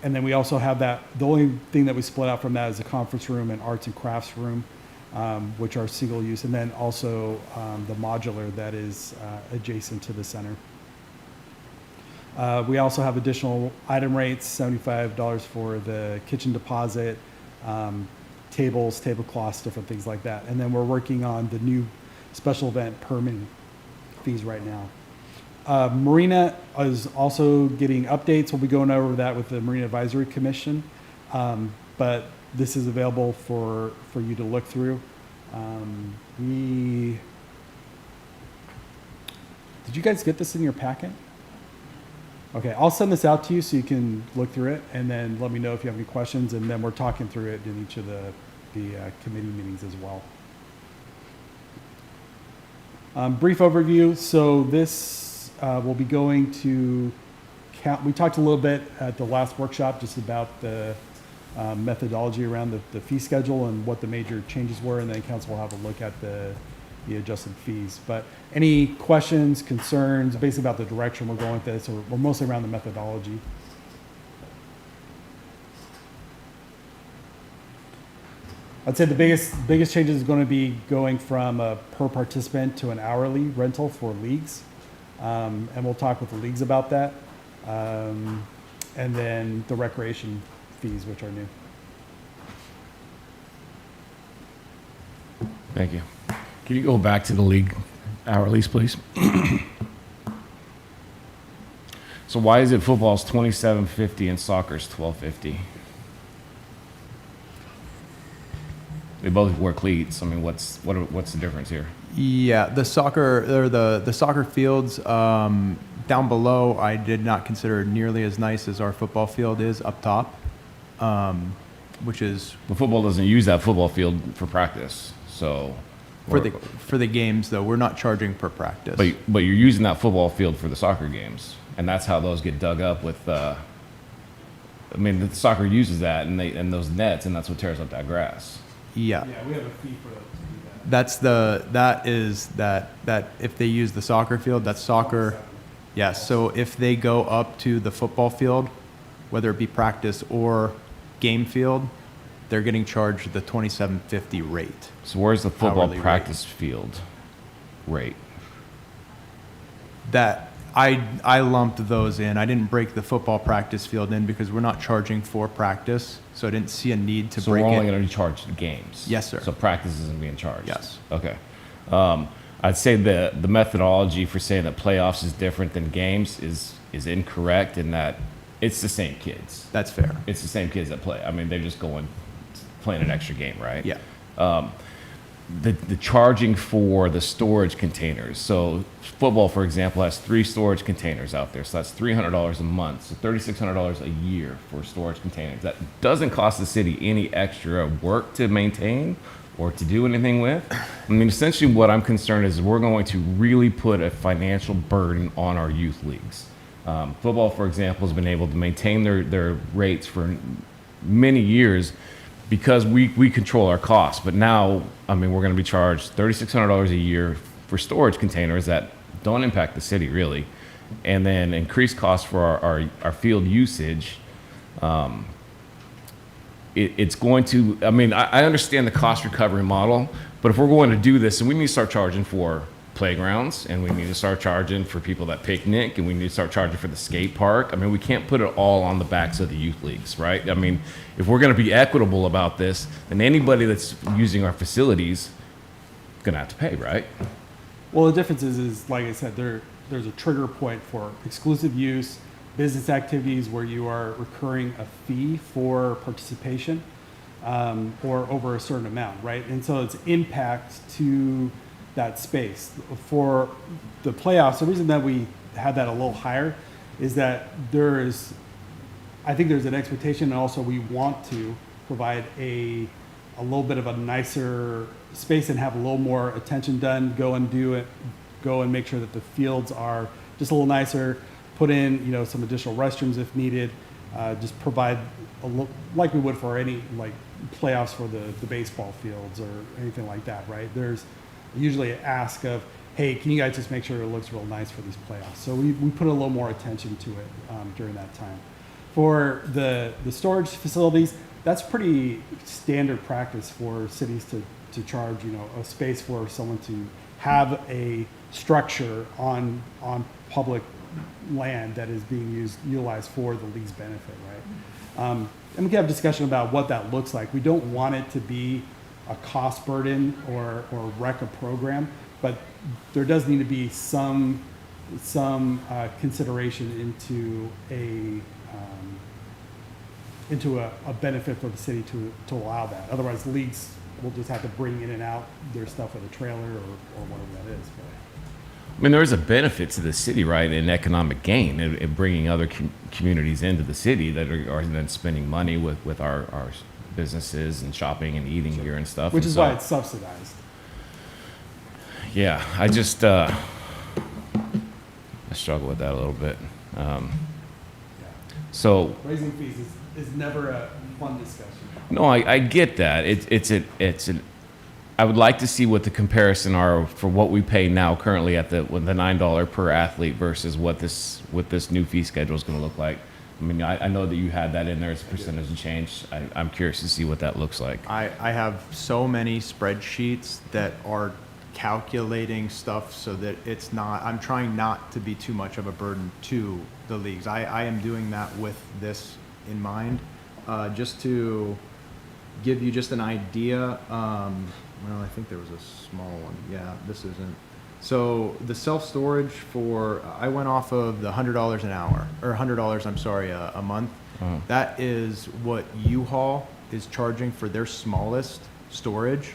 then we also have that, the only thing that we split out from that is the conference room and arts and crafts room, which are single use, and then also the modular that is adjacent to the center. We also have additional item rates, $75 for the kitchen deposit, tables, tablecloths, different things like that. And then we're working on the new special event permit fees right now. Marina is also getting updates. We'll be going over that with the Marina Advisory Commission. But this is available for you to look through. Did you guys get this in your packet? Okay, I'll send this out to you so you can look through it, and then let me know if you have any questions, and then we're talking through it in each of the committee meetings as well. Brief overview. So this will be going to count. We talked a little bit at the last workshop just about the methodology around the fee schedule and what the major changes were, and then council will have a look at the adjusted fees. But any questions, concerns, basically about the direction we're going with this, or we're mostly around the methodology. I'd say the biggest changes is going to be going from a per participant to an hourly rental for leagues. And we'll talk with the leagues about that. And then the recreation fees, which are new. Thank you. Can you go back to the league hourlies, please? So why is it football's $27.50 and soccer's $12.50? They both wear cleats. I mean, what's the difference here? Yeah, the soccer or the soccer fields down below, I did not consider nearly as nice as our football field is up top, which is The football doesn't use that football field for practice, so. for the games though. We're not charging per practice. But you're using that football field for the soccer games, and that's how those get dug up with. I mean, the soccer uses that and those nets, and that's what tears up that grass. Yeah. Yeah, we have a fee for that. That if they use the soccer field, that's soccer. Yes. So if they go up to the football field, whether it be practice or game field, they're getting charged the $27.50 rate. So where's the football Hourly rate. practice field rate? That I lumped those in. I didn't break the football practice field in because we're not charging for practice, so I didn't see a need to So break we're only it. going to charge the games. Yes, sir. So practice isn't being charged. Yes. Okay. I'd say the methodology for saying that playoffs is different than games is incorrect in that it's the same kids. That's fair. It's the same kids that play. I mean, they're just playing an extra game, right? Yeah. the charging for the storage containers. So football, for example, has 3 storage containers out there. So that's $300 a month. So $3,600 a year for storage containers. That doesn't cost the city any extra work to maintain or to do anything with. I mean, essentially what I'm concerned is we're going to really put a financial burden on our youth leagues. Football, for example, has been able to maintain their rates for many years because we control our costs. But now, I mean, we're going to be charged $3,600 a year for storage containers that don't impact the city really, and then increased costs for our field usage. It's going to, I mean, I understand the cost recovery model, but if we're going to do this, and we need to start charging for playgrounds, and we need to start charging for people that picnic, and we need to start charging for the skate park. I mean, we can't put it all on the backs of the youth leagues, right? I mean, if we're going to be equitable about this, then anybody that's using our facilities is going to have to pay, right? Well, the difference is like I said, there's a trigger point for exclusive use, business activities where you are recurring a fee for participation, or over a certain amount, right? And so it's impact to that space. For the playoffs, the reason that we had that a little higher is that I think there's an expectation, and also we want to provide a little bit of a nicer space and have a little more attention done, go and make sure that the fields are just a little nicer, put in, some additional restrooms if needed, just provide like we would for any like playoffs for the baseball fields or anything like that, right? There's usually an ask of, hey, can you guys just make sure it looks real nice for these playoffs? So we put a little more attention to it during that time. For the storage facilities, that's pretty standard practice for cities to charge, a space for someone to have a structure on public land that is being utilized for the league's benefit, right? And we can have a discussion about what that looks like. We don't want it to be a cost burden or wreck a program, but there does need to be some consideration into a benefit for the city to allow that. Otherwise, leagues will just have to bring in and out their stuff with a trailer or whatever that is. I mean, there is a benefit to the city, right, in economic gain, in bringing other communities into the city that are then spending money with our businesses and shopping and eating here and stuff. Which and is so, why it's subsidized. Yeah, I just I struggle with that a little bit. So Raising fees is never a fun discussion. no, I get that. I would like to see what the comparison are for what we pay now currently at the $9 per athlete versus what this new fee schedule is going to look like. I mean, I know that you had that in there as a percentage of change. I'm curious to see what that looks like. I have so many spreadsheets that are calculating stuff so that it's not, I'm trying not to be too much of a burden to the leagues. I am doing that with this in mind. Just to give you just an idea, well, I think there was a small one. Yeah, this isn't. So the self-storage I went off of the $100 an hour, or $100, I'm sorry, a month. Uh-huh. That is what U-Haul is charging for their smallest storage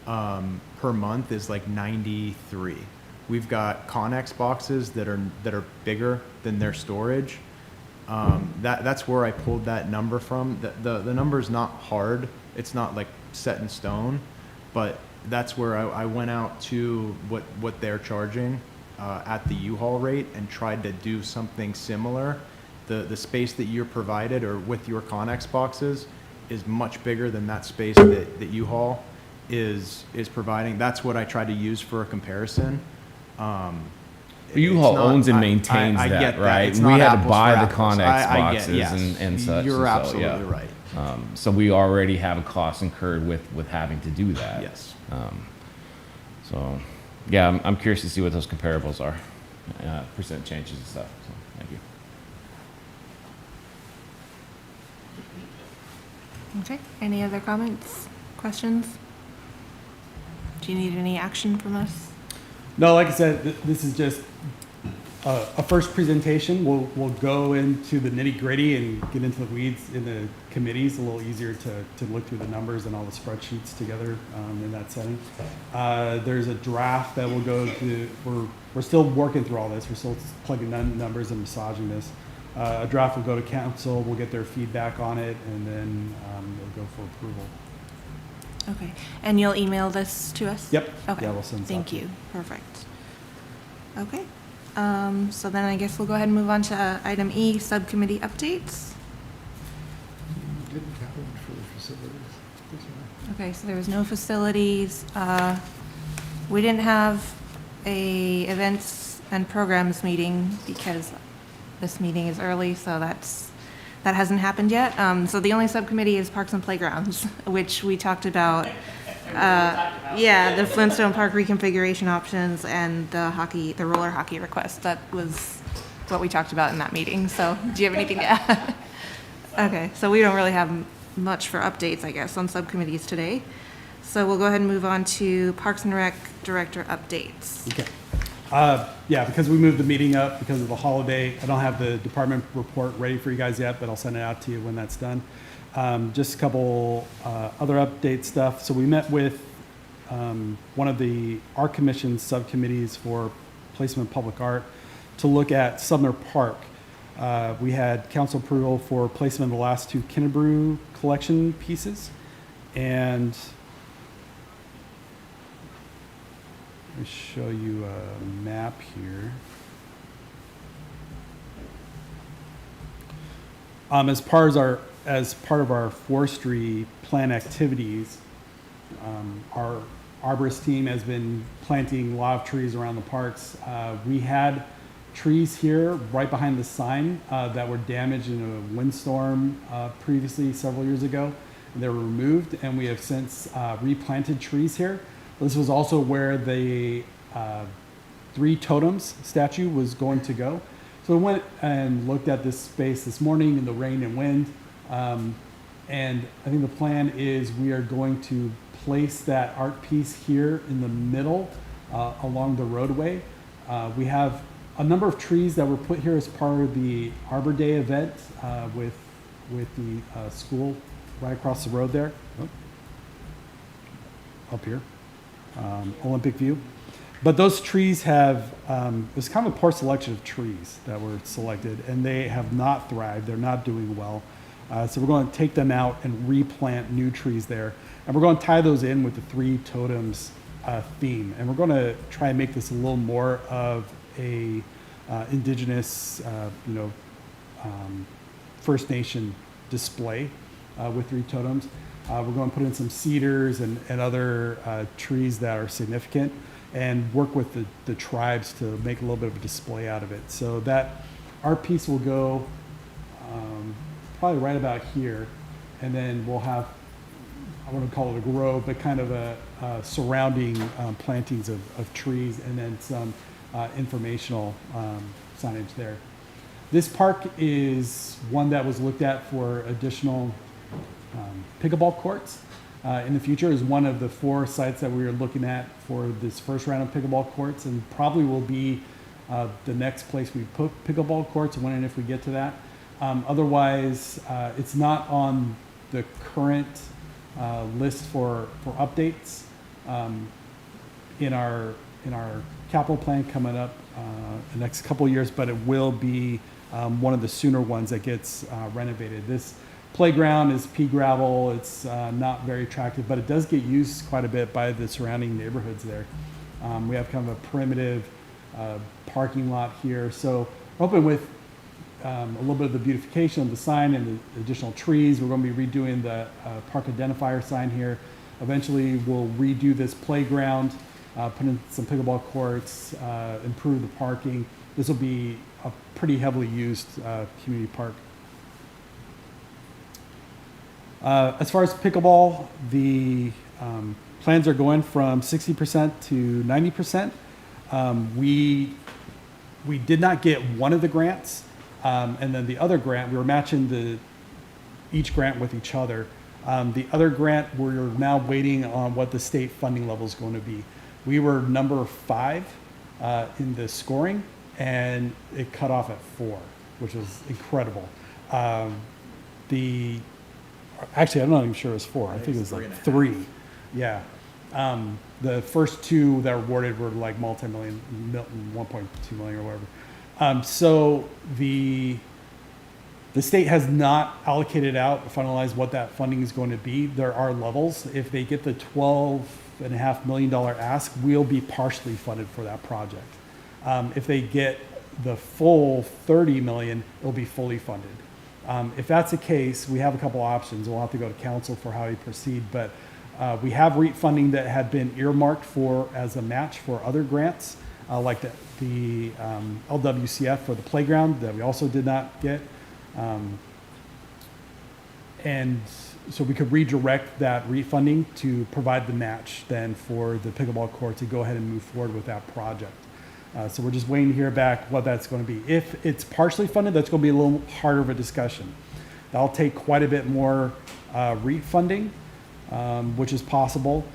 per month is like $93. We've got Connex boxes that are bigger than their storage. That's where I pulled that number from. The number is not hard. It's not like set in stone, but that's where I went out to what they're charging at the U-Haul rate and tried to do something similar. The space that you're provided or with your Connex boxes is much bigger than that space that U-Haul is providing. That's what I tried to use for a comparison. U-Haul owns and maintains I that, get that. right? It's We not had to apples buy for the apples. Connex I get- boxes yes. and such. You're and so, absolutely right. So we already have a cost incurred with having to do that. Yes. So, yeah, I'm curious to see what those comparables are, percent changes and stuff. So, thank you. Okay, any other comments, questions? Do you need any action from us? No, like I said, this is just a first presentation. We'll go into the nitty gritty and get into the weeds in the committees. A little easier to look through the numbers and all the spreadsheets together in that setting. There's a draft that will go to. We're still working through all this. We're still plugging in numbers and massaging this. A draft will go to council. We'll get their feedback on it, and then it'll go for approval. Okay, and you'll email this to us? Yep. Okay. Yeah, we'll send this out Thank to you. you. Perfect. Okay. So then I guess we'll go ahead and move on to item E, subcommittee updates. Didn't have one for the facilities. This one. Okay, so there was no facilities. We didn't have a events and programs meeting because this meeting is early, so that hasn't happened yet. So the only subcommittee is Parks and Playgrounds, which we talked about. Yeah, the Flintstone Park reconfiguration options and the roller hockey request. That was what we talked about in that meeting. So do you have anything to add? Okay, so we don't really have much for updates, I guess, on subcommittees today. So we'll go ahead and move on to Parks and Rec Director updates. Okay. Yeah, because we moved the meeting up because of the holiday, I don't have the department report ready for you guys yet, but I'll send it out to you when that's done. Just a couple other update stuff. So we met with one of the Art Commission subcommittees for placement of public art to look at Sumner Park. We had council approval for placement of the last two Kinnebrew collection pieces. And let me show you a map here. As part of our forestry plan activities, our arborist team has been planting a lot of trees around the parks. We had trees here right behind the sign that were damaged in a windstorm previously several years ago. And they were removed, and we have since replanted trees here. This was also where the Three Totems statue was going to go. So we went and looked at this space this morning in the rain and wind. And I think the plan is we are going to place that art piece here in the middle along the roadway. We have a number of trees that were put here as part of the Arbor Day event with the school right across the road there. Up here. Olympic View. But those trees have, it was kind of a poor selection of trees that were selected, and they have not thrived. They're not doing well. So we're going to take them out and replant new trees there. And we're going to tie those in with the Three Totems theme. And we're going to try and make this a little more of a indigenous, First Nation display with Three Totems. We're going to put in some cedars and other trees that are significant and work with the tribes to make a little bit of a display out of it. So that art piece will go probably right about here. And then we'll have, I want to call it a grove, but kind of a surrounding plantings of trees and then some informational signage there. This park is one that was looked at for additional pickleball courts in the future. Is one of the 4 sites that we are looking at for this first round of pickleball courts, and probably will be the next place we put pickleball courts when and if we get to that. Otherwise, it's not on the current list for updates in our capital plan coming up the next couple of years, but it will be one of the sooner ones that gets renovated. This playground is pea gravel. It's not very attractive, but it does get used quite a bit by the surrounding neighborhoods there. We have kind of a primitive parking lot here. So we're hoping with a little bit of the beautification of the sign and the additional trees, we're going to be redoing the park identifier sign here. Eventually, we'll redo this playground, put in some pickleball courts, improve the parking. This will be a pretty heavily used community park. As far as pickleball, the plans are going from 60% to 90%. We did not get one of the grants, and then the other grant, we were matching each grant with each other. The other grant, we're now waiting on what the state funding level is going to be. We were number 5 in the scoring, and it cut off at 4, which was incredible. The actually, I'm not even sure it was 4. I think it was like 3. Yeah. The first 2 that were awarded were like multi-million, 1.2 million or whatever. So the state has not allocated out, finalized what that funding is going to be. There are levels. If they get the $12.5 million ask, we'll be partially funded for that project. If they get the full 30 million, it'll be fully funded. If that's the case, we have a couple options. We'll have to go to council for how we proceed, but we have REAP funding that had been earmarked for as a match for other grants, like the LWCF for the playground that we also did not get. And so we could redirect that refunding to provide the match then for the pickleball court to go ahead and move forward with that project. So we're just waiting to hear back what that's going to be. If it's partially funded, that's going to be a little harder of a discussion. That'll take quite a bit more refunding, which is possible,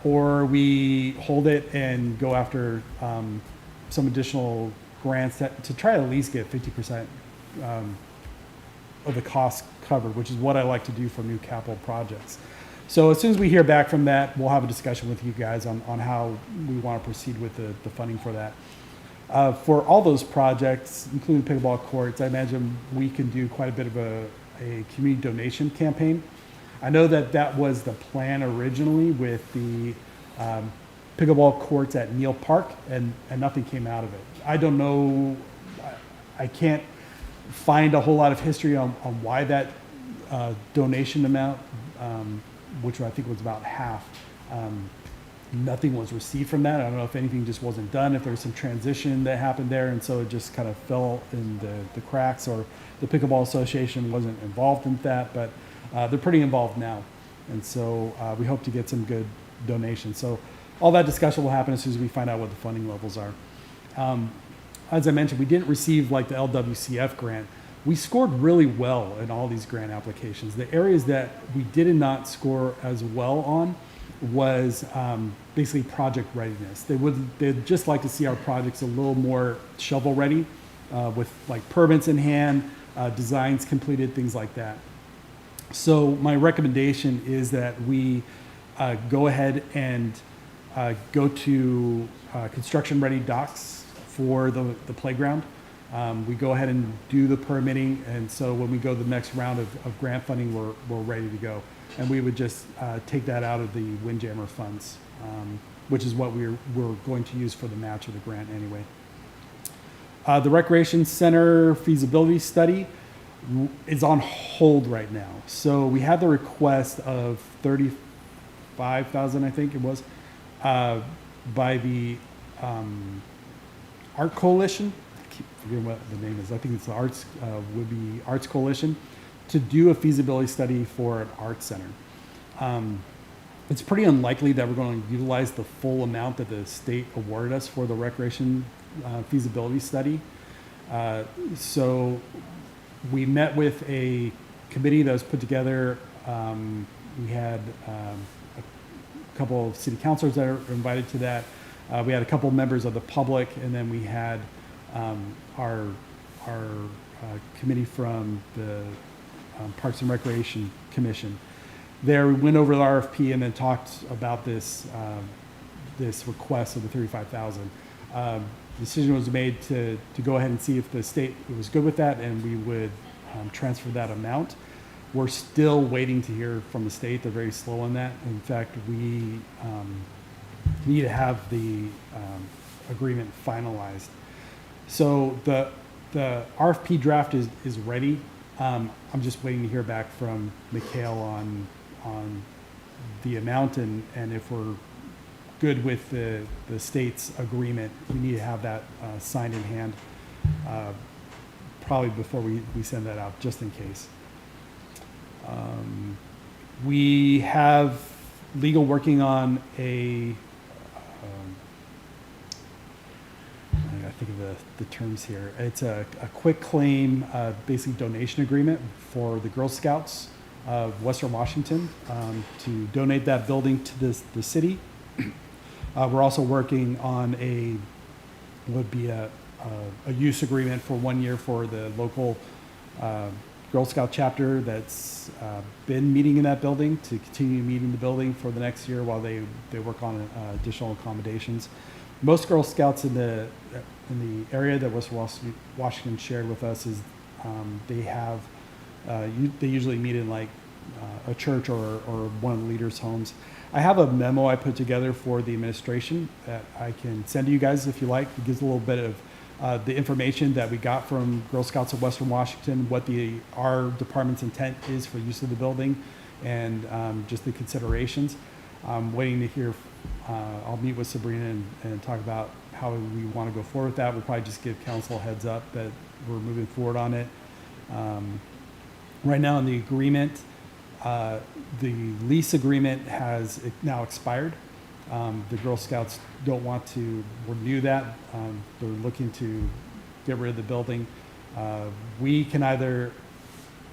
or we hold it and go after some additional grants to try to at least get 50% of the cost covered, which is what I like to do for new capital projects. So as soon as we hear back from that, we'll have a discussion with you guys on how we want to proceed with the funding for that. For all those projects, including pickleball courts, I imagine we can do quite a bit of a community donation campaign. I know that was the plan originally with the pickleball courts at Neal Park, and nothing came out of it. I don't know, I can't find a whole lot of history on why that donation amount, which I think was about half, nothing was received from that. I don't know if anything just wasn't done, if there was some transition that happened there, and so it just kind of fell in the cracks, or the Pickleball Association wasn't involved in that, but they're pretty involved now. And so we hope to get some good donations. So all that discussion will happen as soon as we find out what the funding levels are. As I mentioned, we didn't receive like the LWCF grant. We scored really well in all these grant applications. The areas that we did not score as well on was basically project readiness. They'd just like to see our projects a little more shovel ready, with like permits in hand, designs completed, things like that. So my recommendation is that we go ahead and go to construction ready docs for the playground. We go ahead and do the permitting, and so when we go to the next round of grant funding, we're ready to go. And we would just take that out of the Windjammer funds, which is what we're going to use for the match of the grant anyway. The Recreation Center feasibility study is on hold right now. So we had the request of $35,000, I think it was, by the Art Coalition. I keep forgetting what the name is. I think it's the Arts Coalition, to do a feasibility study for an art center. It's pretty unlikely that we're going to utilize the full amount that the state awarded us for the recreation feasibility study. So we met with a committee that was put together. We had a couple of city councilors that are invited to that. We had a couple of members of the public, and then we had our committee from the Parks and Recreation Commission. There we went over the RFP and then talked about this request of the $35,000. Decision was made to go ahead and see if the state was good with that, and we would transfer that amount. We're still waiting to hear from the state. They're very slow on that. In fact, we need to have the agreement finalized. So the RFP draft is ready. I'm just waiting to hear back from Mikhail on the amount, and if we're good with the state's agreement. We need to have that signed in hand probably before we send that out, just in case. We have legal working on I gotta think of the terms here. It's a quick claim, basically donation agreement for the Girl Scouts of Western Washington to donate that building to the city. We're also working on a a use agreement for 1 year for the local Girl Scout chapter that's been meeting in that building to continue meeting the building for the next year while they work on additional accommodations. Most Girl Scouts in the area that Washington shared with us is they have they usually meet in like a church or one of the leaders' homes. I have a memo I put together for the administration that I can send to you guys if you like. It gives a little bit of the information that we got from Girl Scouts of Western Washington, what our department's intent is for use of the building, and just the considerations. I'm waiting to hear. I'll meet with Sabrina and talk about how we want to go forward with that. We'll probably just give council a heads up that we're moving forward on it. Right now in the agreement, the lease agreement has now expired. The Girl Scouts don't want to renew that. They're looking to get rid of the building. We can either,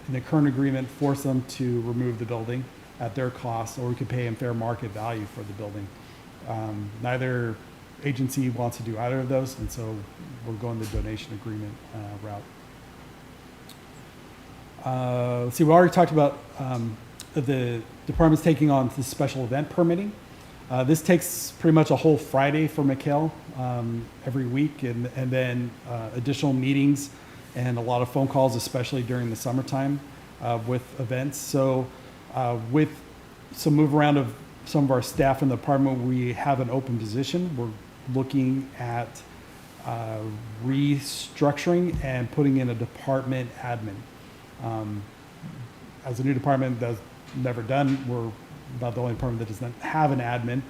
in the current agreement, force them to remove the building at their cost, or we could pay them fair market value for the building. Neither agency wants to do either of those, and so we're going the donation agreement route. Let's see, we already talked about the department's taking on the special event permitting. This takes pretty much a whole Friday for McHale every week, and then additional meetings and a lot of phone calls, especially during the summertime with events. So with some move around of some of our staff in the department, we have an open position. We're looking at restructuring and putting in a department admin. As a new department that's never done, we're about the only department that doesn't have an admin.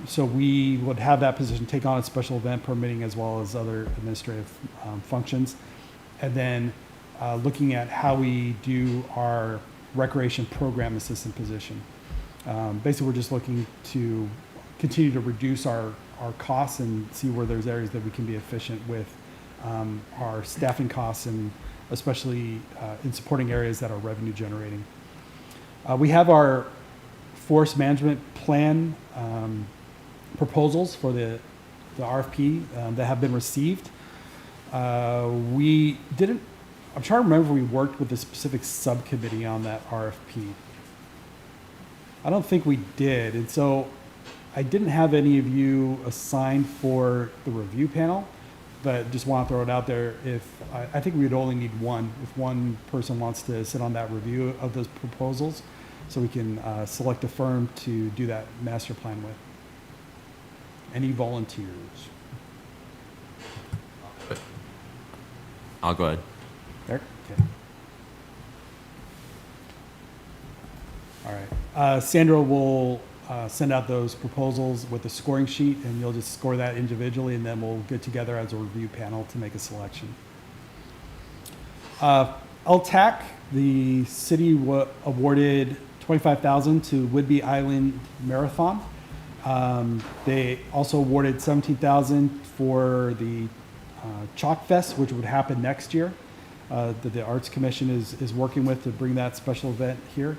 So we would have that position take on a special event permitting as well as other administrative functions. And then looking at how we do our recreation program assistant position. Basically, we're just looking to continue to reduce our costs and see where there's areas that we can be efficient with our staffing costs, and especially in supporting areas that are revenue generating. We have our forest management plan proposals for the RFP that have been received. We didn't, I'm trying to remember if we worked with a specific subcommittee on that RFP. I don't think we did, and so I didn't have any of you assigned for the review panel, but just want to throw it out there. If I think we would only need one, if one person wants to sit on that review of those proposals, so we can select a firm to do that master plan with. Any volunteers? I'll go ahead. Eric? Okay. All right. Sandra will send out those proposals with a scoring sheet, and you'll just score that individually, and then we'll get together as a review panel to make a selection. LTAC, the city awarded $25,000 to Whidbey Island Marathon. They also awarded $17,000 for the Chalk Fest, which would happen next year, that the Arts Commission is working with to bring that special event here.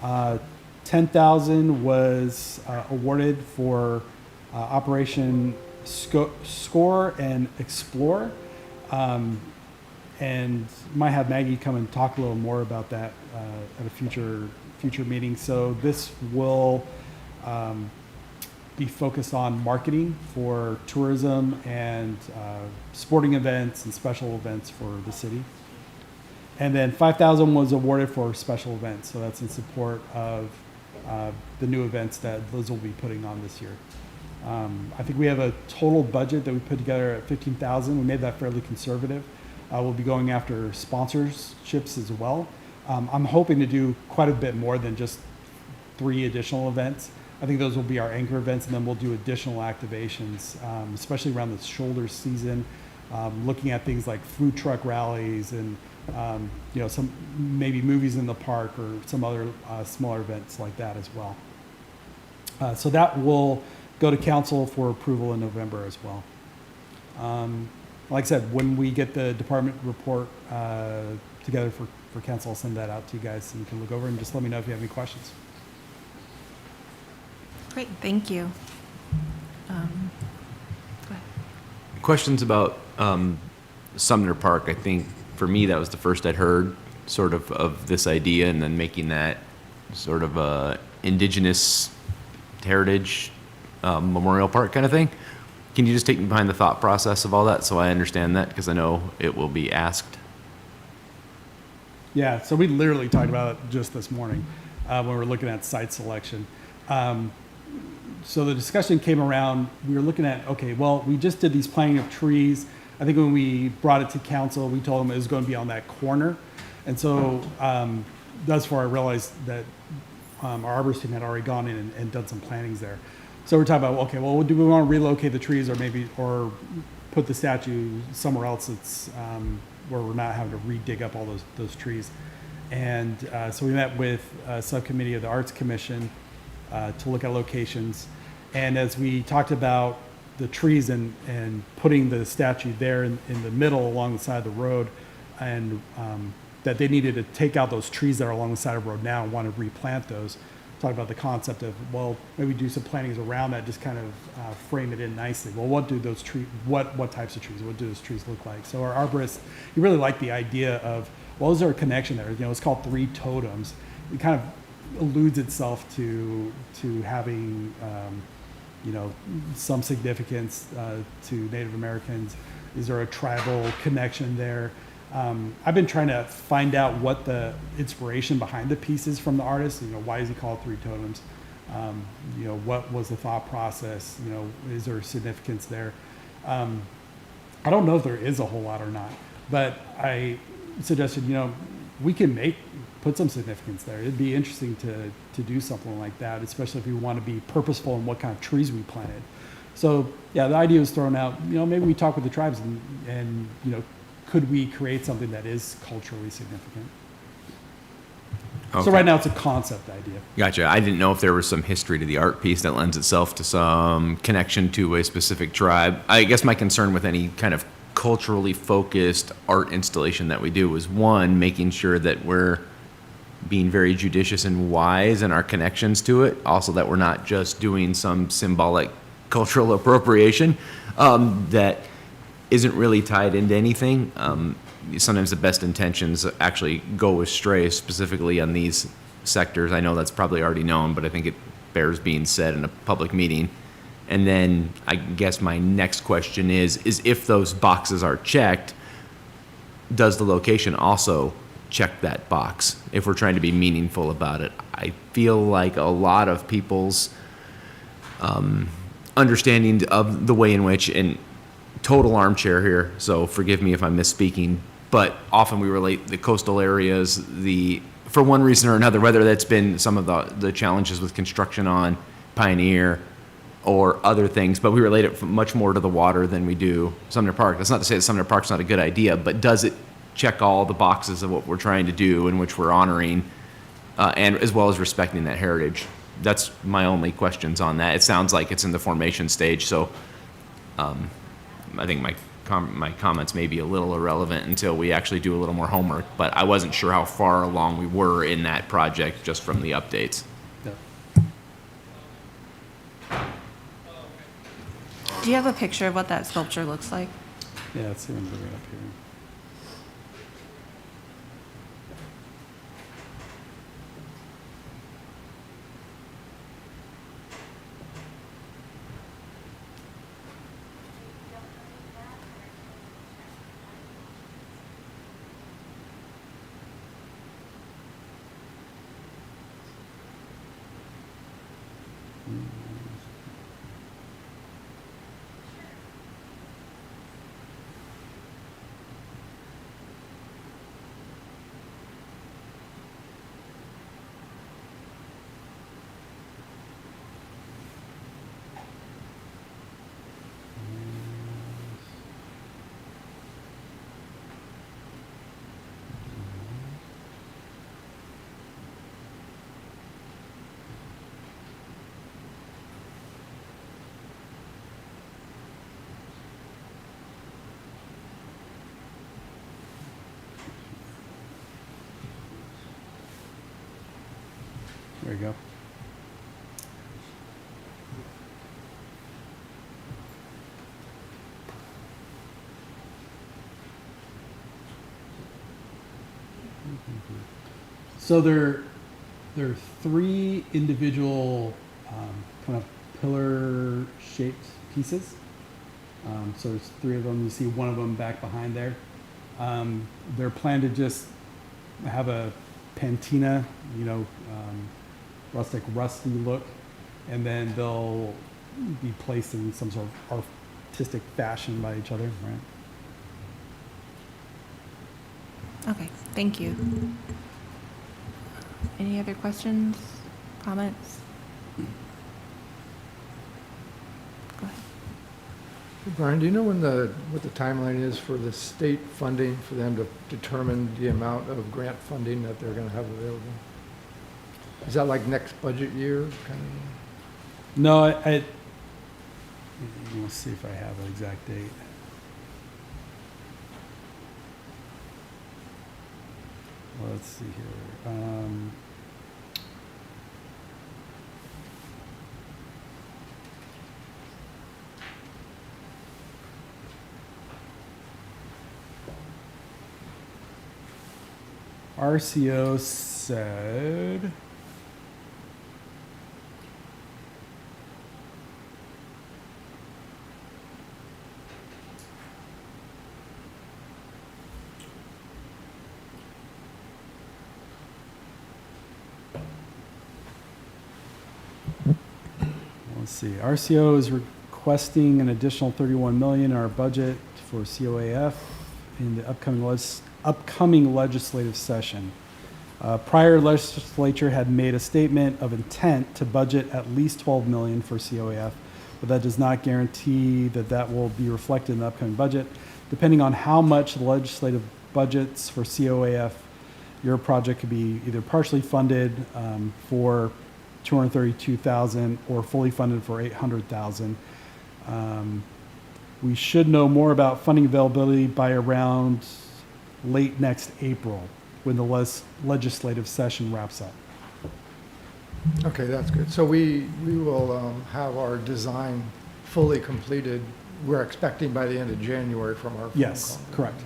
$10,000 was awarded for Operation Score and Explore, and might have Maggie come and talk a little more about that at a future meeting. So this will be focused on marketing for tourism and sporting events and special events for the city. And then $5,000 was awarded for special events. So that's in support of the new events that Liz will be putting on this year. I think we have a total budget that we put together at $15,000. We made that fairly conservative. We'll be going after sponsorships as well. I'm hoping to do quite a bit more than just 3 additional events. I think those will be our anchor events, and then we'll do additional activations, especially around the shoulder season, looking at things like food truck rallies and some maybe movies in the park or some other smaller events like that as well. So that will go to council for approval in November as well. Like I said, when we get the department report together for council, I'll send that out to you guys so you can look over and just let me know if you have any questions. Great, thank you. Go ahead. questions about Sumner Park. I think for me that was the first I'd heard sort of this idea, and then making that sort of a indigenous heritage memorial park kind of thing. Can you just take me behind the thought process of all that so I understand that? Because I know it will be asked. Yeah, so we literally talked about it just this morning when we were looking at site selection. So the discussion came around, we were looking at, okay, well, we just did these planting of trees. I think when we brought it to council, we told them it was going to be on that corner. And so thus far, I realized that our arborist team had already gone in and done some plantings there. So we're talking about, okay, well, do we want to relocate the trees or put the statue somewhere else that's where we're not having to re-dig up all those trees. And so we met with a subcommittee of the Arts Commission to look at locations. And as we talked about the trees and putting the statue there in the middle along the side of the road, and that they needed to take out those trees that are along the side of the road now and want to replant those. Talk about the concept of, well, maybe do some plantings around that, just kind of frame it in nicely. Well, what do those trees, what types of trees, what do those trees look like? So our arborist, he really liked the idea of, well, is there a connection there? You know, it's called Three Totems. It kind of alludes itself to having, you know, some significance to Native Americans. Is there a tribal connection there? I've been trying to find out what the inspiration behind the piece is from the artist. You know, why is he called Three Totems? You know, what was the thought process? You know, is there significance there? I don't know if there is a whole lot or not, but I suggested, you know, we can put some significance there. It'd be interesting to do something like that, especially if we want to be purposeful in what kind of trees we planted. So yeah, the idea was thrown out. You know, maybe we talk with the tribes and you know, could we create something that is culturally significant? So Okay. right now it's a concept idea. Gotcha. I didn't know if there was some history to the art piece that lends itself to some connection to a specific tribe. I guess my concern with any kind of culturally focused art installation that we do is, one, making sure that we're being very judicious and wise in our connections to it. Also, that we're not just doing some symbolic cultural appropriation that isn't really tied into anything. Sometimes the best intentions actually go astray, specifically on these sectors. I know that's probably already known, but I think it bears being said in a public meeting. And then I guess my next question is if those boxes are checked, does the location also check that box if we're trying to be meaningful about it? I feel like a lot of people's understanding of the way in which, and total armchair here, so forgive me if I'm misspeaking, but often we relate the coastal areas, for one reason or another, whether that's been some of the challenges with construction on Pioneer or other things, but we relate it much more to the water than we do Sumner Park. That's not to say that Sumner Park's not a good idea, but does it check all the boxes of what we're trying to do in which we're honoring, and as well as respecting that heritage? That's my only questions on that. It sounds like it's in the formation stage, so I think my comments may be a little irrelevant until we actually do a little more homework, but I wasn't sure how far along we were in that project just from the updates. Yeah. Do you have a picture of what that sculpture looks like? Yeah, let's see if I can bring it up here. There you go. So there are three individual kind of pillar-shaped pieces. So there's three of them. You see one of them back behind there. They're planned to just have a patina, rusty look, and then they'll be placed in some sort of artistic fashion by each other, right? Okay, thank you. Any other questions, comments? Go ahead. Brian, do you know what the timeline is for the state funding for them to determine the amount of grant funding that they're going to have available? Is that like next budget year kind of? No, let's see if I have an exact date. Let's see here. RCO said let's see. RCO is requesting an additional 31 million in our budget for COAF in the upcoming legislative session. Prior legislature had made a statement of intent to budget at least 12 million for COAF, but that does not guarantee that that will be reflected in the upcoming budget. Depending on how much the legislative budgets for COAF, your project could be either partially funded for 232,000 or fully funded for 800,000. We should know more about funding availability by around late next April, when the legislative session wraps up. Okay, that's good. So we will have our design fully completed, we're expecting by the end of January from our phone Yes, call. correct.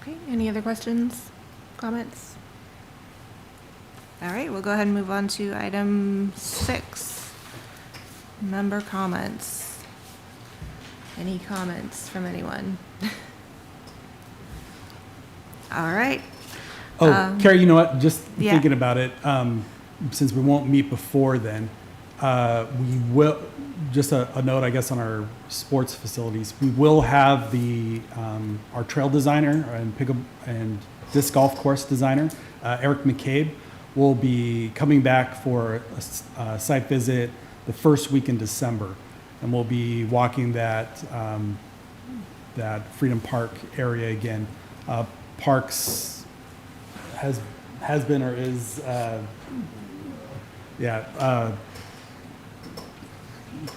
Okay, any other questions, comments? All right, we'll go ahead and move on to item 6, member comments. Any comments from anyone? All right. Oh, Carrie, you know what? Just yeah. thinking about it, since we won't meet before then, we will, just a note, I guess, on our sports facilities, we will have our trail designer and disc golf course designer, Eric McCabe, will be coming back for a site visit the first week in December. And we'll be walking that Freedom Park area again. Parks has been or is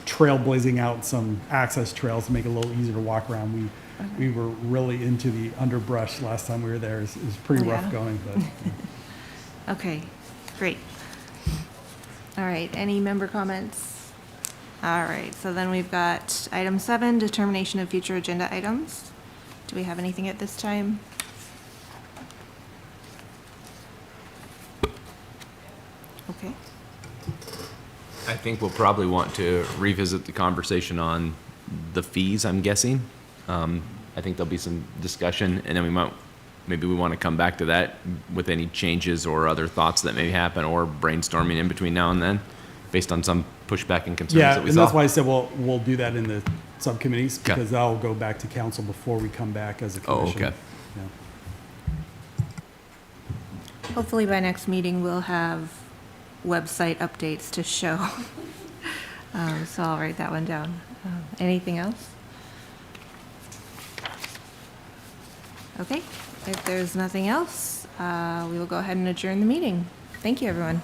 trailblazing out some access trails to make it a little easier to walk around. We were really into the underbrush last time we were there. It was pretty rough Yeah. going, but Okay, great. All right, any member comments? All right, so then we've got item 7, determination of future agenda items. Do we have anything at this time? Okay, I think we'll probably want to revisit the conversation on the fees, I'm guessing. I think there'll be some discussion, and then maybe we want to come back to that with any changes or other thoughts that may happen, or brainstorming in between now and then, based on some pushback and concerns yeah, that we and saw. that's why I said we'll do that in the subcommittees, Okay. because that'll go back to council before we come back as a Oh, commission. okay. Yeah. hopefully by next meeting, we'll have website updates to show. So I'll write that one down. Anything else? Okay, if there's nothing else, we will go ahead and adjourn the meeting. Thank you, everyone.